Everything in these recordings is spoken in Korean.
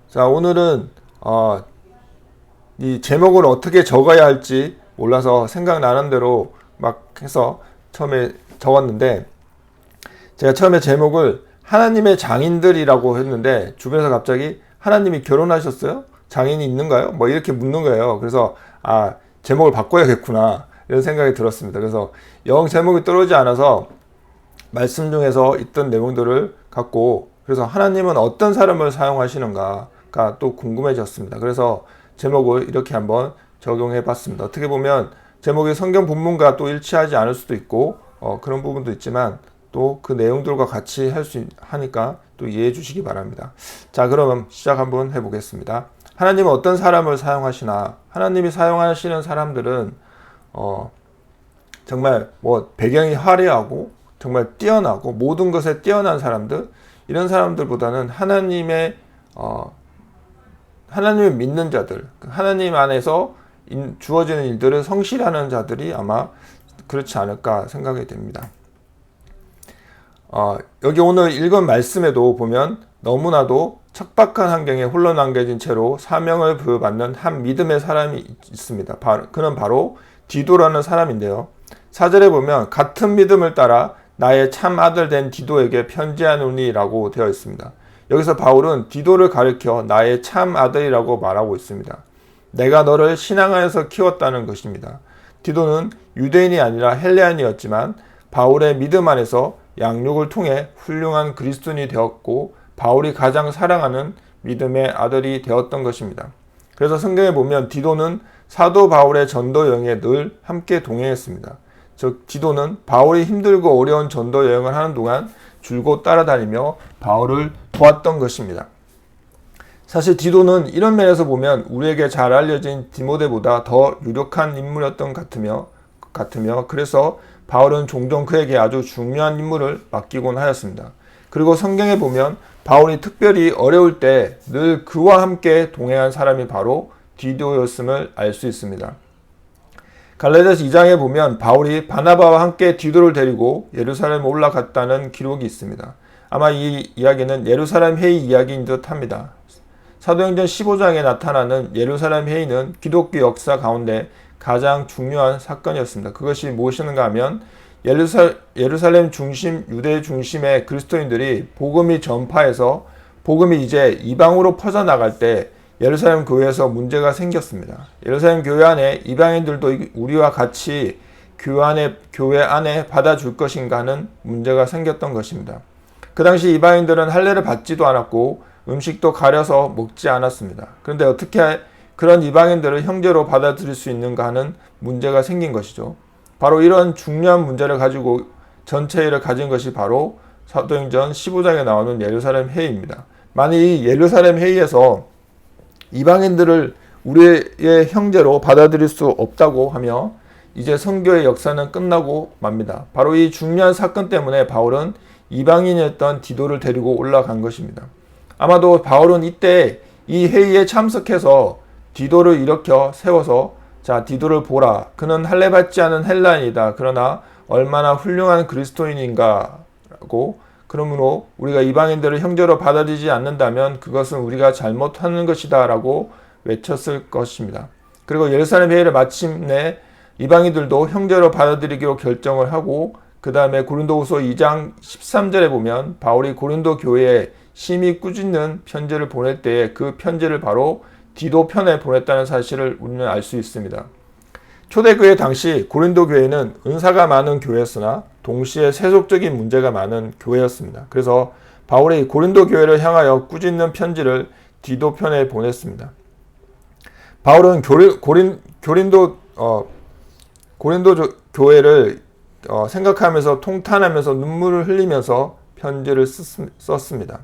자, 오늘은 이 제목을 어떻게 적어야 할지 몰라서 생각나는 대로 막 해서 처음에 적었는데, 제가 처음에 제목을 하나님의 장인들이라고 했는데 주변에서 갑자기 하나님이 결혼하셨어요? 장인이 있는가요? 뭐 이렇게 묻는 거예요. 그래서 제목을 바꿔야겠구나 이런 생각이 들었습니다. 그래서 영 제목이 떨어지지 않아서 말씀 중에서 있던 내용들을 갖고, 그래서 하나님은 어떤 사람을 사용하시는가가 또 궁금해졌습니다. 그래서 제목을 이렇게 한번 적용해 봤습니다. 어떻게 보면 제목이 성경 본문과 또 일치하지 않을 수도 있고 그런 부분도 있지만 또 그 내용들과 같이 하니까 또 이해해 주시기 바랍니다. 자, 그럼 시작 한번 해 보겠습니다. 하나님은 어떤 사람을 사용하시나? 하나님이 사용하시는 사람들은 정말 뭐 배경이 화려하고 정말 뛰어나고 모든 것에 뛰어난 사람들, 이런 사람들보다는 하나님을 믿는 자들, 하나님 안에서 주어지는 일들을 성실하는 자들이 아마 그렇지 않을까 생각이 됩니다. 여기 오늘 읽은 말씀에도 보면 너무나도 척박한 환경에 홀로 남겨진 채로 사명을 부여받는 한 믿음의 사람이 있습니다. 그는 바로 디도라는 사람인데요. 4절에 보면 같은 믿음을 따라 나의 참 아들 된 디도에게 편지하노니라고 되어 있습니다. 여기서 바울은 디도를 가리켜 나의 참 아들이라고 말하고 있습니다. 내가 너를 신앙 안에서 키웠다는 것입니다. 디도는 유대인이 아니라 헬레인이었지만 바울의 믿음 안에서 양육을 통해 훌륭한 그리스도인이 되었고 바울이 가장 사랑하는 믿음의 아들이 되었던 것입니다. 그래서 성경에 보면 디도는 사도 바울의 전도 여행에 늘 함께 동행했습니다. 즉 디도는 바울이 힘들고 어려운 전도 여행을 하는 동안 줄곧 따라다니며 바울을 도왔던 것입니다. 사실 디도는 이런 면에서 보면 우리에게 잘 알려진 디모데보다 더 유력한 인물이었던 같으며 그래서 바울은 종종 그에게 아주 중요한 임무를 맡기곤 하였습니다. 그리고 성경에 보면 바울이 특별히 어려울 때 늘 그와 함께 동행한 사람이 바로 디도였음을 알 수 있습니다. 갈라디아서 2장에 보면 바울이 바나바와 함께 디도를 데리고 예루살렘에 올라갔다는 기록이 있습니다. 아마 이 이야기는 예루살렘 회의 이야기인 듯 합니다. 사도행전 15장에 나타나는 예루살렘 회의는 기독교 역사 가운데 가장 중요한 사건이었습니다. 그것이 무엇인가 하면 예루살렘 중심, 유대 중심의 그리스도인들이 복음이 전파해서 복음이 이제 이방으로 퍼져나갈 때 예루살렘 교회에서 문제가 생겼습니다. 예루살렘 교회 안에 이방인들도 우리와 같이 교회 안에 받아줄 것인가 하는 문제가 생겼던 것입니다. 그 당시 이방인들은 할례를 받지도 않았고 음식도 가려서 먹지 않았습니다. 그런데 어떻게 그런 이방인들을 형제로 받아들일 수 있는가 하는 문제가 생긴 것이죠. 바로 이런 중요한 문제를 가지고 전체를 가진 것이 바로 사도행전 15장에 나오는 예루살렘 회의입니다. 만약 이 예루살렘 회의에서 이방인들을 우리의 형제로 받아들일 수 없다고 하며 이제 선교의 역사는 끝나고 맙니다. 바로 이 중요한 사건 때문에 바울은 이방인이었던 디도를 데리고 올라간 것입니다. 아마도 바울은 이때 이 회의에 참석해서 디도를 일으켜 세워서 자, 디도를 보라. 그는 할례 받지 않은 헬라인이다. 그러나 얼마나 훌륭한 그리스도인인가라고, 그러므로 우리가 이방인들을 형제로 받아들이지 않는다면 그것은 우리가 잘못하는 것이다 라고 외쳤을 것입니다. 그리고 예루살렘 회의를 마침내 이방인들도 형제로 받아들이기로 결정을 하고, 그 다음에 고린도후서 2장 13절에 보면 바울이 고린도 교회에 심히 꾸짖는 편지를 보낼 때에 그 편지를 바로 디도 편에 보냈다는 사실을 우리는 알 수 있습니다. 초대교회 당시 고린도 교회는 은사가 많은 교회였으나 동시에 세속적인 문제가 많은 교회였습니다. 그래서 바울이 고린도 교회를 향하여 꾸짖는 편지를 디도 편에 보냈습니다. 바울은 고린도 교회를 생각하면서 통탄하면서 눈물을 흘리면서 편지를 썼습니다.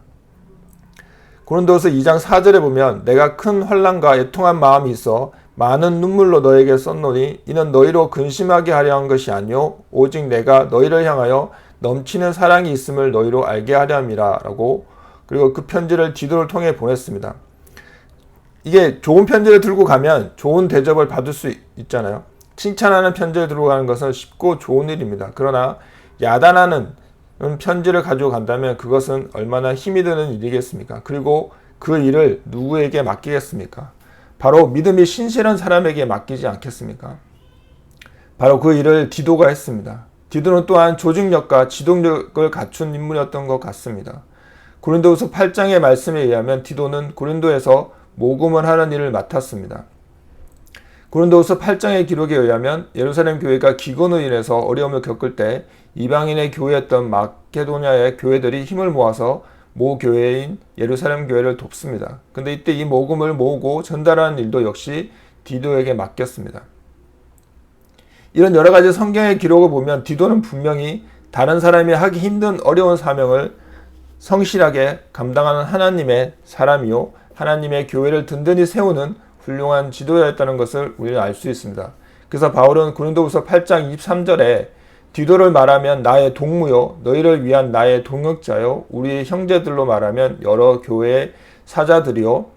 고린도서 2장 4절에 보면 내가 큰 환난과 애통한 마음이 있어 많은 눈물로 너에게 썼노니 이는 너희로 근심하게 하려 한 것이 아니요 오직 내가 너희를 향하여 넘치는 사랑이 있음을 너희로 알게 하려 함이라 라고, 그리고 그 편지를 디도를 통해 보냈습니다. 이게 좋은 편지를 들고 가면 좋은 대접을 받을 수 있잖아요. 칭찬하는 편지를 들고 가는 것은 쉽고 좋은 일입니다. 그러나 야단하는 편지를 가지고 간다면 그것은 얼마나 힘이 드는 일이겠습니까? 그리고 그 일을 누구에게 맡기겠습니까? 바로 믿음이 신실한 사람에게 맡기지 않겠습니까? 바로 그 일을 디도가 했습니다. 디도는 또한 조직력과 지도력을 갖춘 인물이었던 것 같습니다. 고린도후서 8장의 말씀에 의하면 디도는 고린도에서 모금을 하는 일을 맡았습니다. 고린도후서 8장의 기록에 의하면 예루살렘 교회가 기근으로 인해서 어려움을 겪을 때 이방인의 교회였던 마케도냐의 교회들이 힘을 모아서 모 교회인 예루살렘 교회를 돕습니다. 근데 이때 이 모금을 모으고 전달하는 일도 역시 디도에게 맡겼습니다. 이런 여러 가지 성경의 기록을 보면 디도는 분명히 다른 사람이 하기 힘든 어려운 사명을 성실하게 감당하는 하나님의 사람이요, 하나님의 교회를 든든히 세우는 훌륭한 지도자였다는 것을 우리는 알 수 있습니다. 그래서 바울은 고린도후서 8장 23절에 디도를 말하면 나의 동무요, 너희를 위한 나의 동역자요, 우리의 형제들로 말하면 여러 교회의 사자들이요,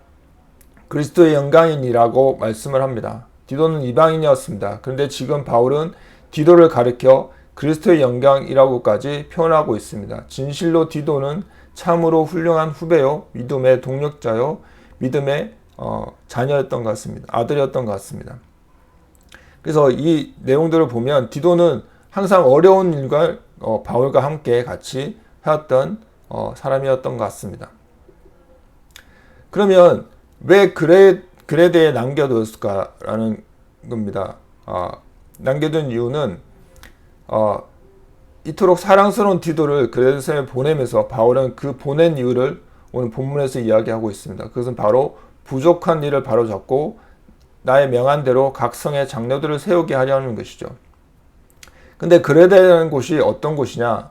그리스도의 영광이니라고 말씀을 합니다. 디도는 이방인이었습니다. 그런데 지금 바울은 디도를 가리켜 그리스도의 영광이라고까지 표현하고 있습니다. 진실로 디도는 참으로 훌륭한 후배요, 믿음의 동력자요, 믿음의 자녀였던 것 같습니다. 아들이었던 것 같습니다. 그래서 이 내용들을 보면 디도는 항상 어려운 일과 바울과 함께 같이 해왔던 사람이었던 것 같습니다. 그러면 왜 그레데에 남겨뒀을까라는 겁니다. 남겨둔 이유는 이토록 사랑스러운 디도를 그레데에 보내면서 바울은 그 보낸 이유를 오늘 본문에서 이야기하고 있습니다. 그것은 바로 부족한 일을 바로잡고 나의 명한대로 각 성의 장로들을 세우게 하려는 것이죠. 근데 그레데라는 곳이 어떤 곳이냐?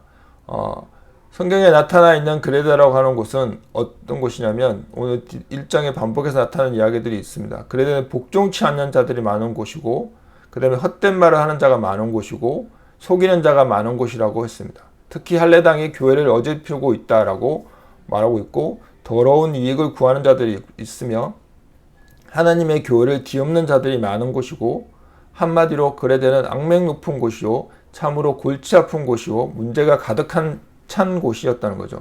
성경에 나타나 있는 그레데라고 하는 곳은 어떤 곳이냐면 오늘 1장에 반복해서 나타나는 이야기들이 있습니다. 그레데는 복종치 않는 자들이 많은 곳이고, 그 다음에 헛된 말을 하는 자가 많은 곳이고, 속이는 자가 많은 곳이라고 했습니다. 특히 할례당이 교회를 어지럽히고 있다라고 말하고 있고, 더러운 이익을 구하는 자들이 있으며 하나님의 교회를 뒤엎는 자들이 많은 곳이고, 한마디로 그레데는 악명 높은 곳이요, 참으로 골치 아픈 곳이요, 문제가 가득한 찬 곳이었다는 거죠.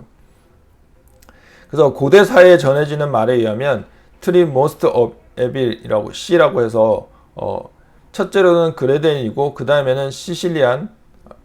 그래서 고대 사회에 전해지는 말에 의하면 트리 모스트 업 에빌이라고 C라고 해서 첫째로는 그레데인이고 그 다음에는 시실리안,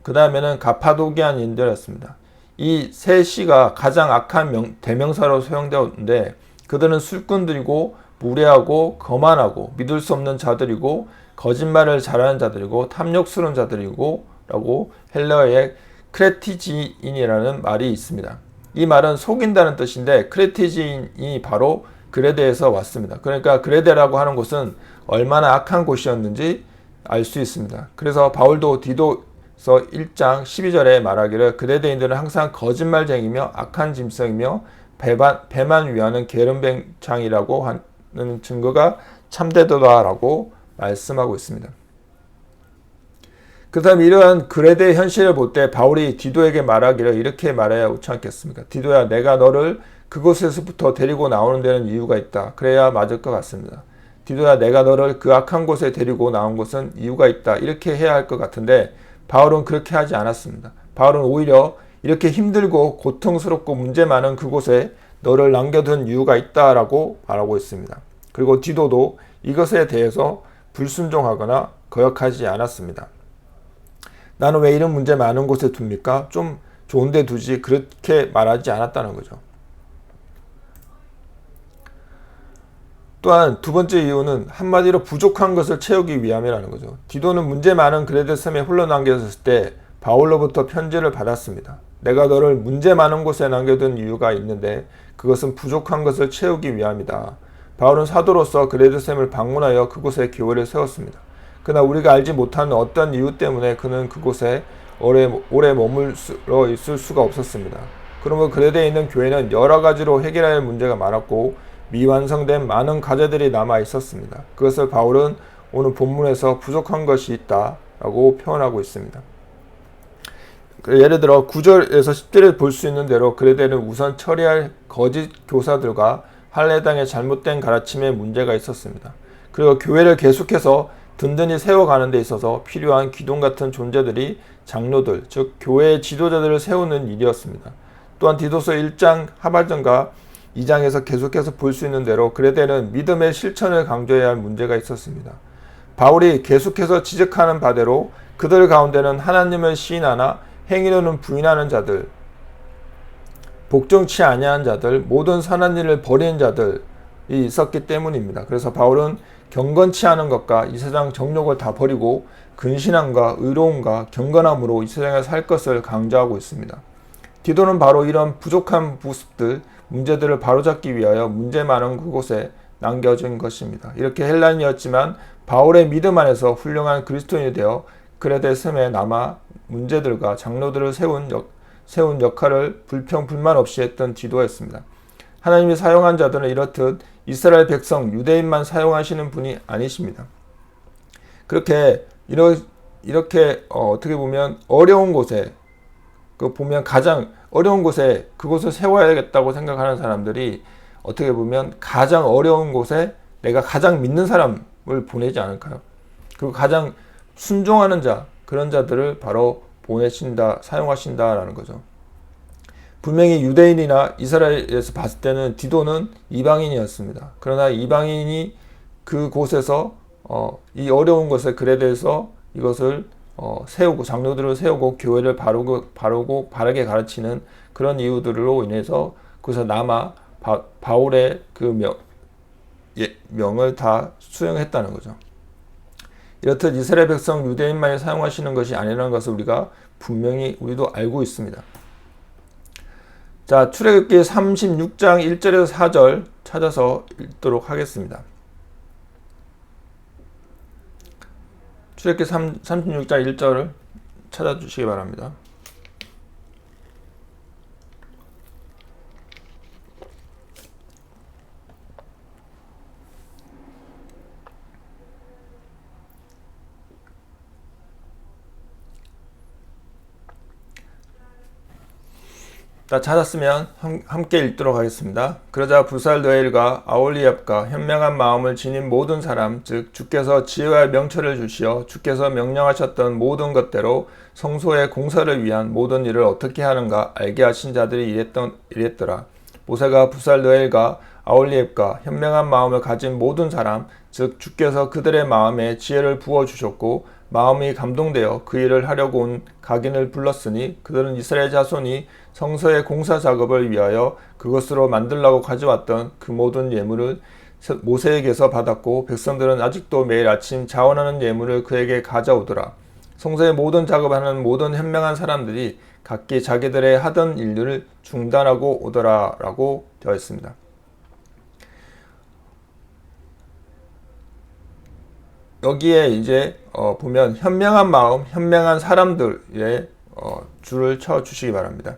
그 다음에는 가파도기안인들이었습니다. 이 세 C가 가장 악한 대명사로 사용되었는데 그들은 술꾼들이고 무례하고 거만하고 믿을 수 없는 자들이고 거짓말을 잘하는 자들이고 탐욕스러운 자들이고 라고 헬라어의 크레티지인이라는 말이 있습니다. 이 말은 속인다는 뜻인데 크레티지인이 바로 그레데에서 왔습니다. 그러니까 그레데라고 하는 곳은 얼마나 악한 곳이었는지 알 수 있습니다. 그래서 바울도 디도서 1장 12절에 말하기를 그레데인들은 항상 거짓말쟁이며 악한 짐승이며 배만 위하는 게으름뱅창이라고 하는 증거가 참되도다라고 말씀하고 있습니다. 그 다음 이러한 그레데의 현실을 볼 때 바울이 디도에게 말하기를 이렇게 말해야 옳지 않겠습니까? 디도야, 내가 너를 그곳에서부터 데리고 나오는 데는 이유가 있다. 그래야 맞을 것 같습니다. 디도야, 내가 너를 그 악한 곳에 데리고 나온 것은 이유가 있다. 이렇게 해야 할 것 같은데 바울은 그렇게 하지 않았습니다. 바울은 오히려 이렇게 힘들고 고통스럽고 문제 많은 그곳에 너를 남겨둔 이유가 있다라고 말하고 있습니다. 그리고 디도도 이것에 대해서 불순종하거나 거역하지 않았습니다. 나는 왜 이런 문제 많은 곳에 둡니까? 좀 좋은 데 두지, 그렇게 말하지 않았다는 거죠. 또한 두 번째 이유는 한마디로 부족한 것을 채우기 위함이라는 거죠. 디도는 문제 많은 그레데 섬에 홀로 남겨졌을 때 바울로부터 편지를 받았습니다. 내가 너를 문제 많은 곳에 남겨둔 이유가 있는데 그것은 부족한 것을 채우기 위함이다. 바울은 사도로서 그레데 섬을 방문하여 그곳에 교회를 세웠습니다. 그러나 우리가 알지 못하는 어떤 이유 때문에 그는 그곳에 오래 머물러 있을 수가 없었습니다. 그러면 그레데에 있는 교회는 여러 가지로 해결해야 할 문제가 많았고 미완성된 많은 과제들이 남아 있었습니다. 그것을 바울은 오늘 본문에서 부족한 것이 있다라고 표현하고 있습니다. 예를 들어 9절에서 10절에 볼 수 있는 대로 그레데는 우선 처리할 거짓 교사들과 할례당의 잘못된 가르침에 문제가 있었습니다. 그리고 교회를 계속해서 든든히 세워가는 데 있어서 필요한 기둥 같은 존재들이 장로들, 즉 교회의 지도자들을 세우는 일이었습니다. 또한 디도서 1장 하반절과 2장에서 계속해서 볼 수 있는 대로 그레데는 믿음의 실천을 강조해야 할 문제가 있었습니다. 바울이 계속해서 지적하는 바대로 그들 가운데는 하나님을 시인하나 행위로는 부인하는 자들, 복종치 아니한 자들, 모든 선한 일을 버리는 자들이 있었기 때문입니다. 그래서 바울은 경건치 않은 것과 이 세상 정욕을 다 버리고 근신함과 의로움과 경건함으로 이 세상에 살 것을 강조하고 있습니다. 디도는 바로 이런 부족한 모습들, 문제들을 바로잡기 위하여 문제 많은 그곳에 남겨진 것입니다. 이렇게 헬라인이었지만 바울의 믿음 안에서 훌륭한 그리스도인이 되어 그레데 섬에 남아 문제들과 장로들을 세운 역할을 불평불만 없이 했던 디도였습니다. 하나님이 사용한 자들은 이렇듯 이스라엘 백성, 유대인만 사용하시는 분이 아니십니다. 이렇게 어떻게 보면 어려운 곳에 보면 가장 어려운 곳에 그곳을 세워야겠다고 생각하는 사람들이 어떻게 보면 가장 어려운 곳에 내가 가장 믿는 사람을 보내지 않을까요? 그리고 가장 순종하는 자, 그런 자들을 바로 사용하신다라는 거죠. 분명히 유대인이나 이스라엘에서 봤을 때는 디도는 이방인이었습니다. 그러나 이방인이 그곳에서 이 어려운 것에 그레데에서 이것을 세우고 장로들을 세우고 교회를 바르게 가르치는 그런 이유들로 인해서 그래서 남아 바울의 그 명을 다 수용했다는 거죠. 이렇듯 이스라엘 백성 유대인만이 사용하시는 것이 아니라는 것을 우리도 알고 있습니다. 자, 출애굽기 36장 1절에서 4절 찾아서 읽도록 하겠습니다. 출애굽기 36장 1절을 찾아주시기 바랍니다. 찾았으면 함께 읽도록 하겠습니다. 그러자 부살르엘과 아홀리압과 현명한 마음을 지닌 모든 사람, 즉 주께서 지혜와 명철을 주시어 주께서 명령하셨던 모든 것대로 성소의 공사를 위한 모든 일을 어떻게 하는가 알게 하신 자들이 이랬더라. 모세가 부살르엘과 아홀리압과 현명한 마음을 가진 모든 사람, 즉 주께서 그들의 마음에 지혜를 부어주셨고 마음이 감동되어 그 일을 하려고 온 각인을 불렀으니 그들은 이스라엘 자손이 성소의 공사 작업을 위하여 그것으로 만들라고 가져왔던 그 모든 예물을 모세에게서 받았고 백성들은 아직도 매일 아침 자원하는 예물을 그에게 가져오더라. 성소의 모든 작업하는 모든 현명한 사람들이 각기 자기들의 하던 일들을 중단하고 오더라 라고 되어 있습니다. 여기에 이제 보면 현명한 마음, 현명한 사람들의 줄을 쳐 주시기 바랍니다.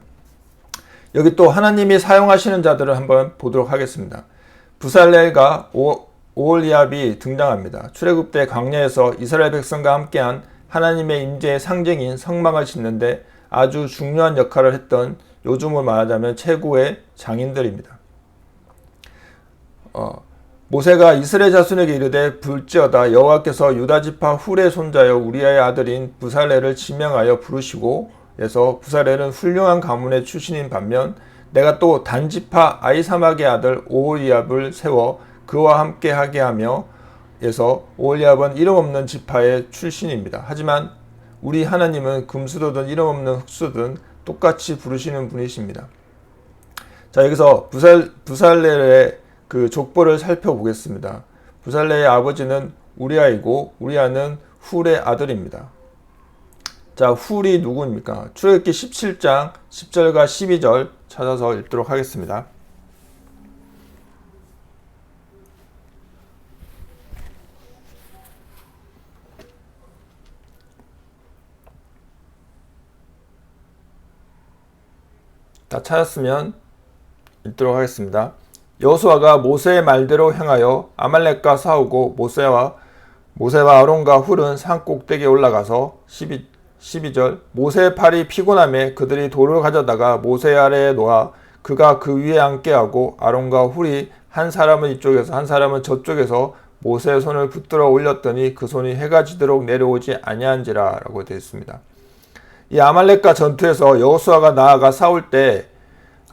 여기 또 하나님이 사용하시는 자들을 한번 보도록 하겠습니다. 부살렐과 오홀리압이 등장합니다. 출애굽 때 광야에서 이스라엘 백성과 함께한 하나님의 임재의 상징인 성막을 짓는데 아주 중요한 역할을 했던, 요즘으로 말하자면 최고의 장인들입니다. 모세가 이스라엘 자손에게 이르되 불지어다 여호와께서 유다 지파 훌의 손자여 우리아의 아들인 부살렐을 지명하여 부르시고, 그래서 부살렐은 훌륭한 가문의 출신인 반면 내가 또 단지파 아히사막의 아들 오홀리압을 세워 그와 함께 하게 하며, 그래서 오홀리압은 이름 없는 지파의 출신입니다. 하지만 우리 하나님은 금수도든 이름 없는 흙수든 똑같이 부르시는 분이십니다. 자, 여기서 부살렐의 그 족보를 살펴보겠습니다. 부살렐의 아버지는 우리아이고 우리아는 훌의 아들입니다. 자, 훌이 누구입니까? 출애굽기 17장 10절과 12절 찾아서 읽도록 하겠습니다. 다 찾았으면 읽도록 하겠습니다. 여호수아가 모세의 말대로 행하여 아말렉과 싸우고 모세와 아론과 훌은 산 꼭대기에 올라가서 12절 모세의 팔이 피곤함에 그들이 돌을 가져다가 모세 아래에 놓아 그가 그 위에 앉게 하고 아론과 훌이 한 사람은 이쪽에서 한 사람은 저쪽에서 모세의 손을 붙들어 올렸더니 그 손이 해가 지도록 내려오지 아니한지라 라고 되어 있습니다. 이 아말렉과 전투에서 여호수아가 나아가 싸울 때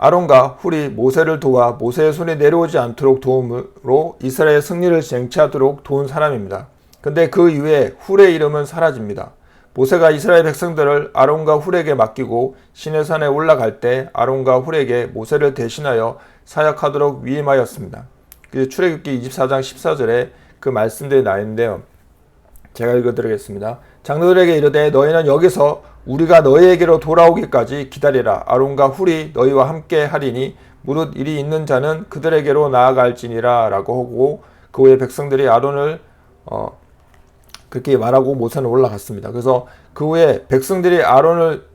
아론과 훌이 모세를 도와 모세의 손이 내려오지 않도록 도움으로 이스라엘의 승리를 쟁취하도록 도운 사람입니다. 근데 그 이후에 훌의 이름은 사라집니다. 모세가 이스라엘 백성들을 아론과 훌에게 맡기고 시내산에 올라갈 때 아론과 훌에게 모세를 대신하여 사역하도록 위임하였습니다. 출애굽기 24장 14절에 그 말씀들이 나 있는데요. 제가 읽어드리겠습니다. 장로들에게 이르되 너희는 여기서 우리가 너희에게로 돌아오기까지 기다리라. 아론과 훌이 너희와 함께 하리니 무릇 일이 있는 자는 그들에게로 나아갈지니라 라고 하고 그 후에 백성들이 아론을 그렇게 말하고 모세는 올라갔습니다. 그래서 그 후에 백성들이 아론을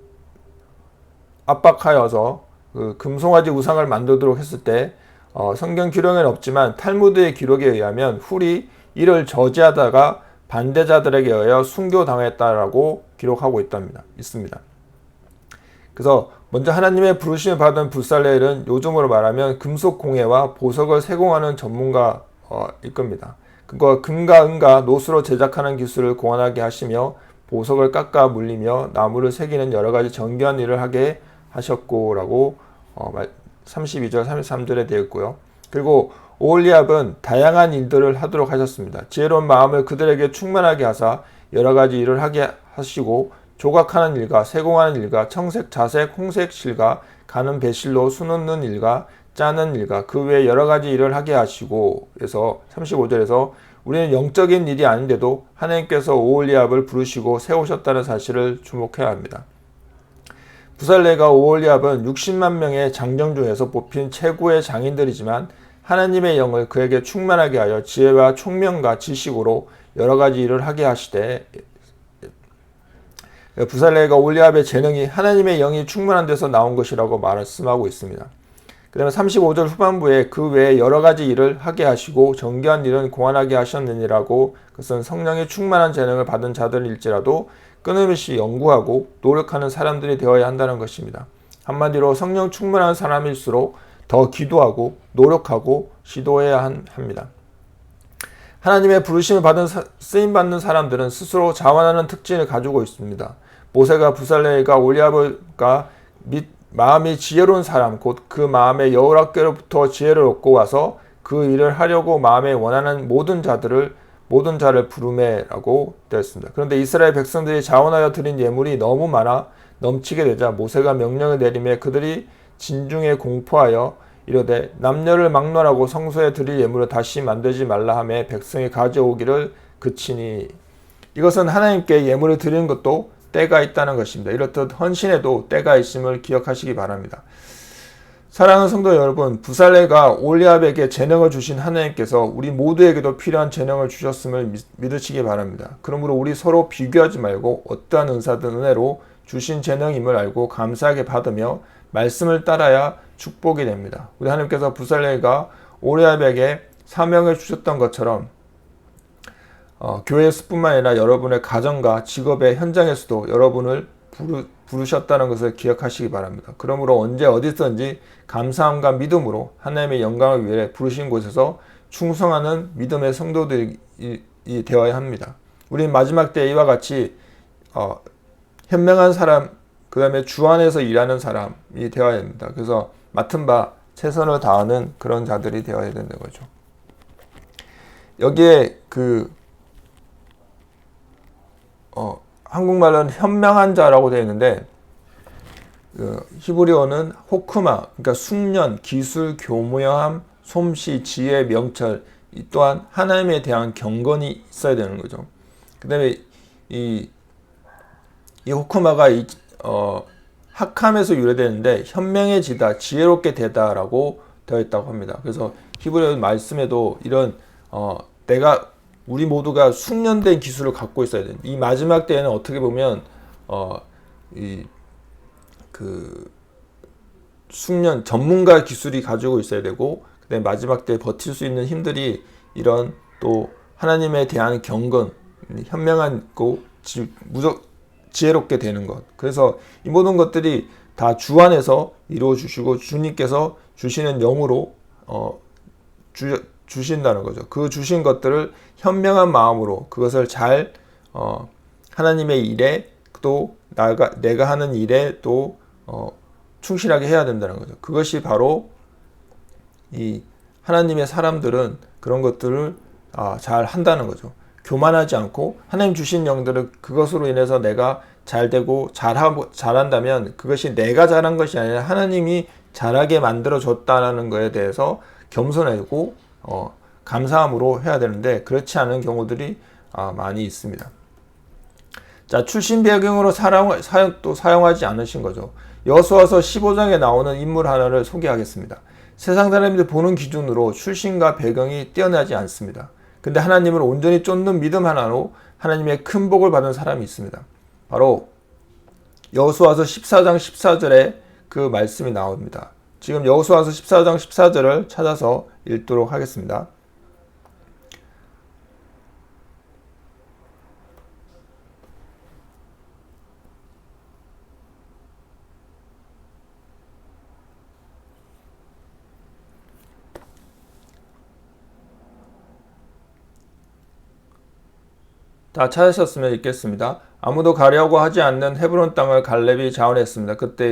압박하여서 그 금송아지 우상을 만들도록 했을 때 성경 기록에는 없지만 탈무드의 기록에 의하면 훌이 이를 저지하다가 반대자들에게 의하여 순교당했다라고 기록하고 있습니다. 그래서 먼저 하나님의 부르심을 받은 붓살레엘은 요즘으로 말하면 금속 공예와 보석을 세공하는 전문가일 겁니다. 그거 금과 은과 노수로 제작하는 기술을 공헌하게 하시며 보석을 깎아 물리며 나무를 새기는 여러 가지 정교한 일을 하게 하셨고라고 32절 33절에 되어 있고요. 그리고 오홀리압은 다양한 일들을 하도록 하셨습니다. 지혜로운 마음을 그들에게 충만하게 하사 여러 가지 일을 하게 하시고 조각하는 일과 세공하는 일과 청색, 자색, 홍색 실과 가는 배실로 수놓는 일과 짜는 일과 그 외에 여러 가지 일을 하게 하시고 그래서 35절에서 우리는 영적인 일이 아닌데도 하나님께서 오홀리압을 부르시고 세우셨다는 사실을 주목해야 합니다. 부살레가 오홀리압은 60만 명의 장정 중에서 뽑힌 최고의 장인들이지만 하나님의 영을 그에게 충만하게 하여 지혜와 총명과 지식으로 여러 가지 일을 하게 하시되 부살레가 오홀리압의 재능이 하나님의 영이 충만한 데서 나온 것이라고 말씀하고 있습니다. 그 다음에 35절 후반부에 그 외에 여러 가지 일을 하게 하시고 정교한 일은 공헌하게 하셨느니라고 그것은 성령의 충만한 재능을 받은 자들일지라도 끊임없이 연구하고 노력하는 사람들이 되어야 한다는 것입니다. 한마디로 성령 충만한 사람일수록 더 기도하고 노력하고 시도해야 합니다. 하나님의 부르심을 받은 쓰임받는 사람들은 스스로 자원하는 특징을 가지고 있습니다. 모세가 부살레가 오홀리압과 마음이 지혜로운 사람 곧 그 마음의 여호와께로부터 지혜를 얻고 와서 그 일을 하려고 마음에 원하는 모든 자를 부르매라고 되었습니다. 그런데 이스라엘 백성들이 자원하여 드린 예물이 너무 많아 넘치게 되자 모세가 명령을 내리매 그들이 진중에 공포하여 이르되 남녀를 막론하고 성소에 드릴 예물을 다시 만들지 말라 하며 백성이 가져오기를 그치니 이것은 하나님께 예물을 드리는 것도 때가 있다는 것입니다. 이렇듯 헌신에도 때가 있음을 기억하시기 바랍니다. 사랑하는 성도 여러분, 부살레가 오홀리압에게 재능을 주신 하나님께서 우리 모두에게도 필요한 재능을 주셨음을 믿으시기 바랍니다. 그러므로 우리 서로 비교하지 말고 어떠한 은사든 은혜로 주신 재능임을 알고 감사하게 받으며 말씀을 따라야 축복이 됩니다. 우리 하나님께서 부살레가 오홀리압에게 사명을 주셨던 것처럼 교회에서뿐만 아니라 여러분의 가정과 직업의 현장에서도 여러분을 부르셨다는 것을 기억하시기 바랍니다. 그러므로 언제 어디서든지 감사함과 믿음으로 하나님의 영광을 위해 부르신 곳에서 충성하는 믿음의 성도들이 되어야 합니다. 우리는 마지막 때 이와 같이 현명한 사람, 그 다음에 주 안에서 일하는 사람이 되어야 됩니다. 그래서 맡은 바 최선을 다하는 그런 자들이 되어야 되는 거죠. 여기에 한국말로는 현명한 자라고 되어 있는데 히브리어는 호크마, 그러니까 숙련, 기술, 교묘함, 솜씨, 지혜, 명철, 또한 하나님에 대한 경건이 있어야 되는 거죠. 그 다음에 이 호크마가 학함에서 유래되는데 현명해지다, 지혜롭게 되다라고 되어 있다고 합니다. 그래서 히브리어 말씀에도 이런 우리 모두가 숙련된 기술을 갖고 있어야 됩니다. 이 마지막 때에는 어떻게 보면 숙련 전문가 기술이 가지고 있어야 되고 그다음에 마지막 때 버틸 수 있는 힘들이 이런 또 하나님에 대한 경건, 현명하고 지혜롭게 되는 것. 그래서 이 모든 것들이 다 주 안에서 이루어 주시고 주님께서 주시는 영으로 주신다는 거죠. 그 주신 것들을 현명한 마음으로 그것을 잘 하나님의 일에 또 내가 하는 일에 또 충실하게 해야 된다는 거죠. 그것이 바로 이 하나님의 사람들은 그런 것들을 잘 한다는 거죠. 교만하지 않고 하나님 주신 영들을 그것으로 인해서 내가 잘되고 잘한다면 그것이 내가 잘한 것이 아니라 하나님이 잘하게 만들어 줬다는 것에 대해서 겸손하고 감사함으로 해야 되는데 그렇지 않은 경우들이 많이 있습니다. 자, 출신 배경으로 사용하지 않으신 거죠. 여호수아서 15장에 나오는 인물 하나를 소개하겠습니다. 세상 사람들이 보는 기준으로 출신과 배경이 뛰어나지 않습니다. 근데 하나님을 온전히 쫓는 믿음 하나로 하나님의 큰 복을 받은 사람이 있습니다. 바로 여호수아서 14장 14절에 그 말씀이 나옵니다. 지금 여호수아서 14장 14절을 찾아서 읽도록 하겠습니다. 다 찾으셨으면 읽겠습니다. 아무도 가려고 하지 않는 헤브론 땅을 갈렙이 자원했습니다. 그때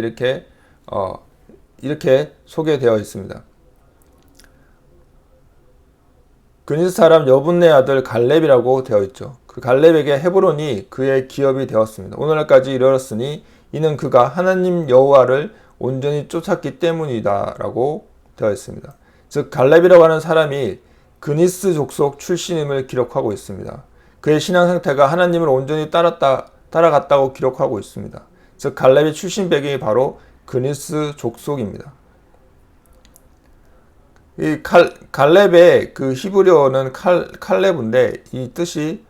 이렇게 소개되어 있습니다. 그니스 사람 여분네 아들 갈렙이라고 되어 있죠. 그 갈렙에게 헤브론이 그의 기업이 되었습니다. 오늘날까지 이르렀으니 이는 그가 하나님 여호와를 온전히 쫓았기 때문이다라고 되어 있습니다. 즉 갈렙이라고 하는 사람이 그니스 족속 출신임을 기록하고 있습니다. 그의 신앙 상태가 하나님을 온전히 따라갔다고 기록하고 있습니다. 즉 갈렙의 출신 배경이 바로 그니스 족속입니다. 이 갈렙의 그 히브리어는 칼레브인데 이 뜻이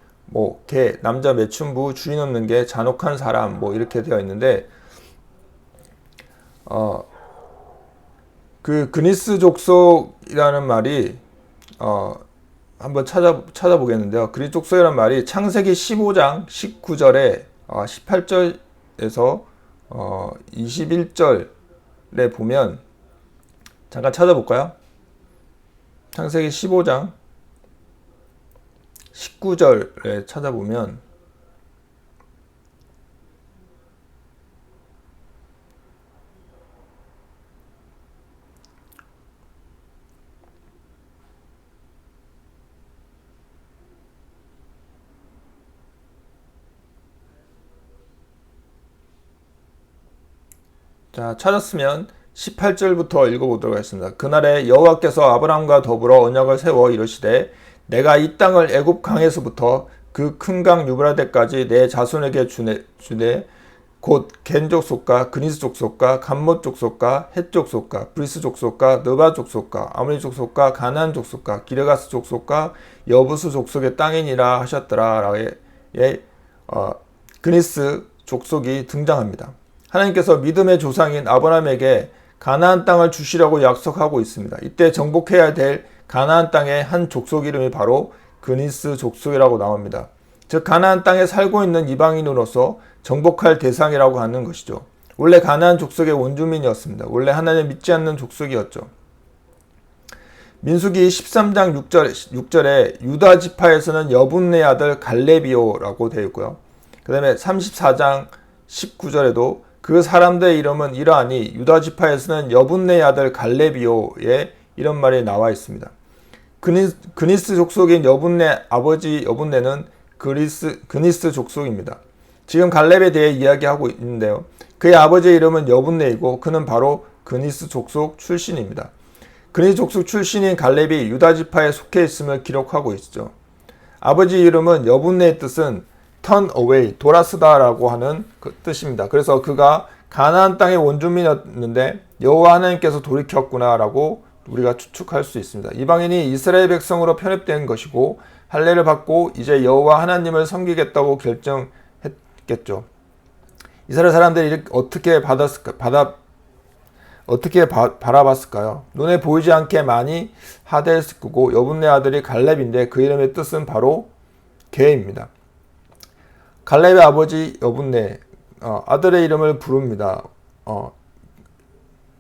개, 남자 매춘부, 주인 없는 게 잔혹한 사람 이렇게 되어 있는데 그 그니스 족속이라는 말이 한번 찾아보겠는데요. 그리스 족속이라는 말이 창세기 15장 19절에 18절에서 21절에 보면 잠깐 찾아볼까요? 창세기 15장 19절에 찾아보면 자, 찾았으면 18절부터 읽어보도록 하겠습니다. 그날에 여호와께서 아브라함과 더불어 언약을 세워 이르시되 내가 이 땅을 애굽 강에서부터 그 큰 강 유브라데까지 내 자손에게 주되 곧 겐 족속과 그니스 족속과 감못 족속과 헷 족속과 브리스 족속과 느바 족속과 아모리 족속과 가나안 족속과 기르가스 족속과 여부스 족속의 땅이니라 하셨더라. 그니스 족속이 등장합니다. 하나님께서 믿음의 조상인 아브라함에게 가나안 땅을 주시라고 약속하고 있습니다. 이때 정복해야 될 가나안 땅의 한 족속 이름이 바로 그니스 족속이라고 나옵니다. 즉 가나안 땅에 살고 있는 이방인으로서 정복할 대상이라고 하는 것이죠. 원래 가나안 족속의 원주민이었습니다. 원래 하나님 믿지 않는 족속이었죠. 민수기 13장 6절에 유다 지파에서는 여분네 아들 갈렙이요라고 되어 있고요. 그 다음에 34장 19절에도 그 사람들의 이름은 이러하니 유다 지파에서는 여분네 아들 갈렙이요에 이런 말이 나와 있습니다. 그니스 족속인 여분네 아버지 여분네는 그니스 족속입니다. 지금 갈렙에 대해 이야기하고 있는데요. 그의 아버지의 이름은 여분네이고 그는 바로 그니스 족속 출신입니다. 그니스 족속 출신인 갈렙이 유다 지파에 속해 있음을 기록하고 있죠. 아버지 이름은 여분네의 뜻은 turn away, 돌아서다라고 하는 그 뜻입니다. 그래서 그가 가나안 땅의 원주민이었는데 여호와 하나님께서 돌이켰구나라고 우리가 추측할 수 있습니다. 이방인이 이스라엘 백성으로 편입된 것이고 할례를 받고 이제 여호와 하나님을 섬기겠다고 결정했겠죠. 이스라엘 사람들이 어떻게 바라봤을까요? 눈에 보이지 않게 많이 하델스 꾸고 여분네 아들이 갈렙인데 그 이름의 뜻은 바로 개입니다. 갈렙의 아버지 여분네 아들의 이름을 부릅니다.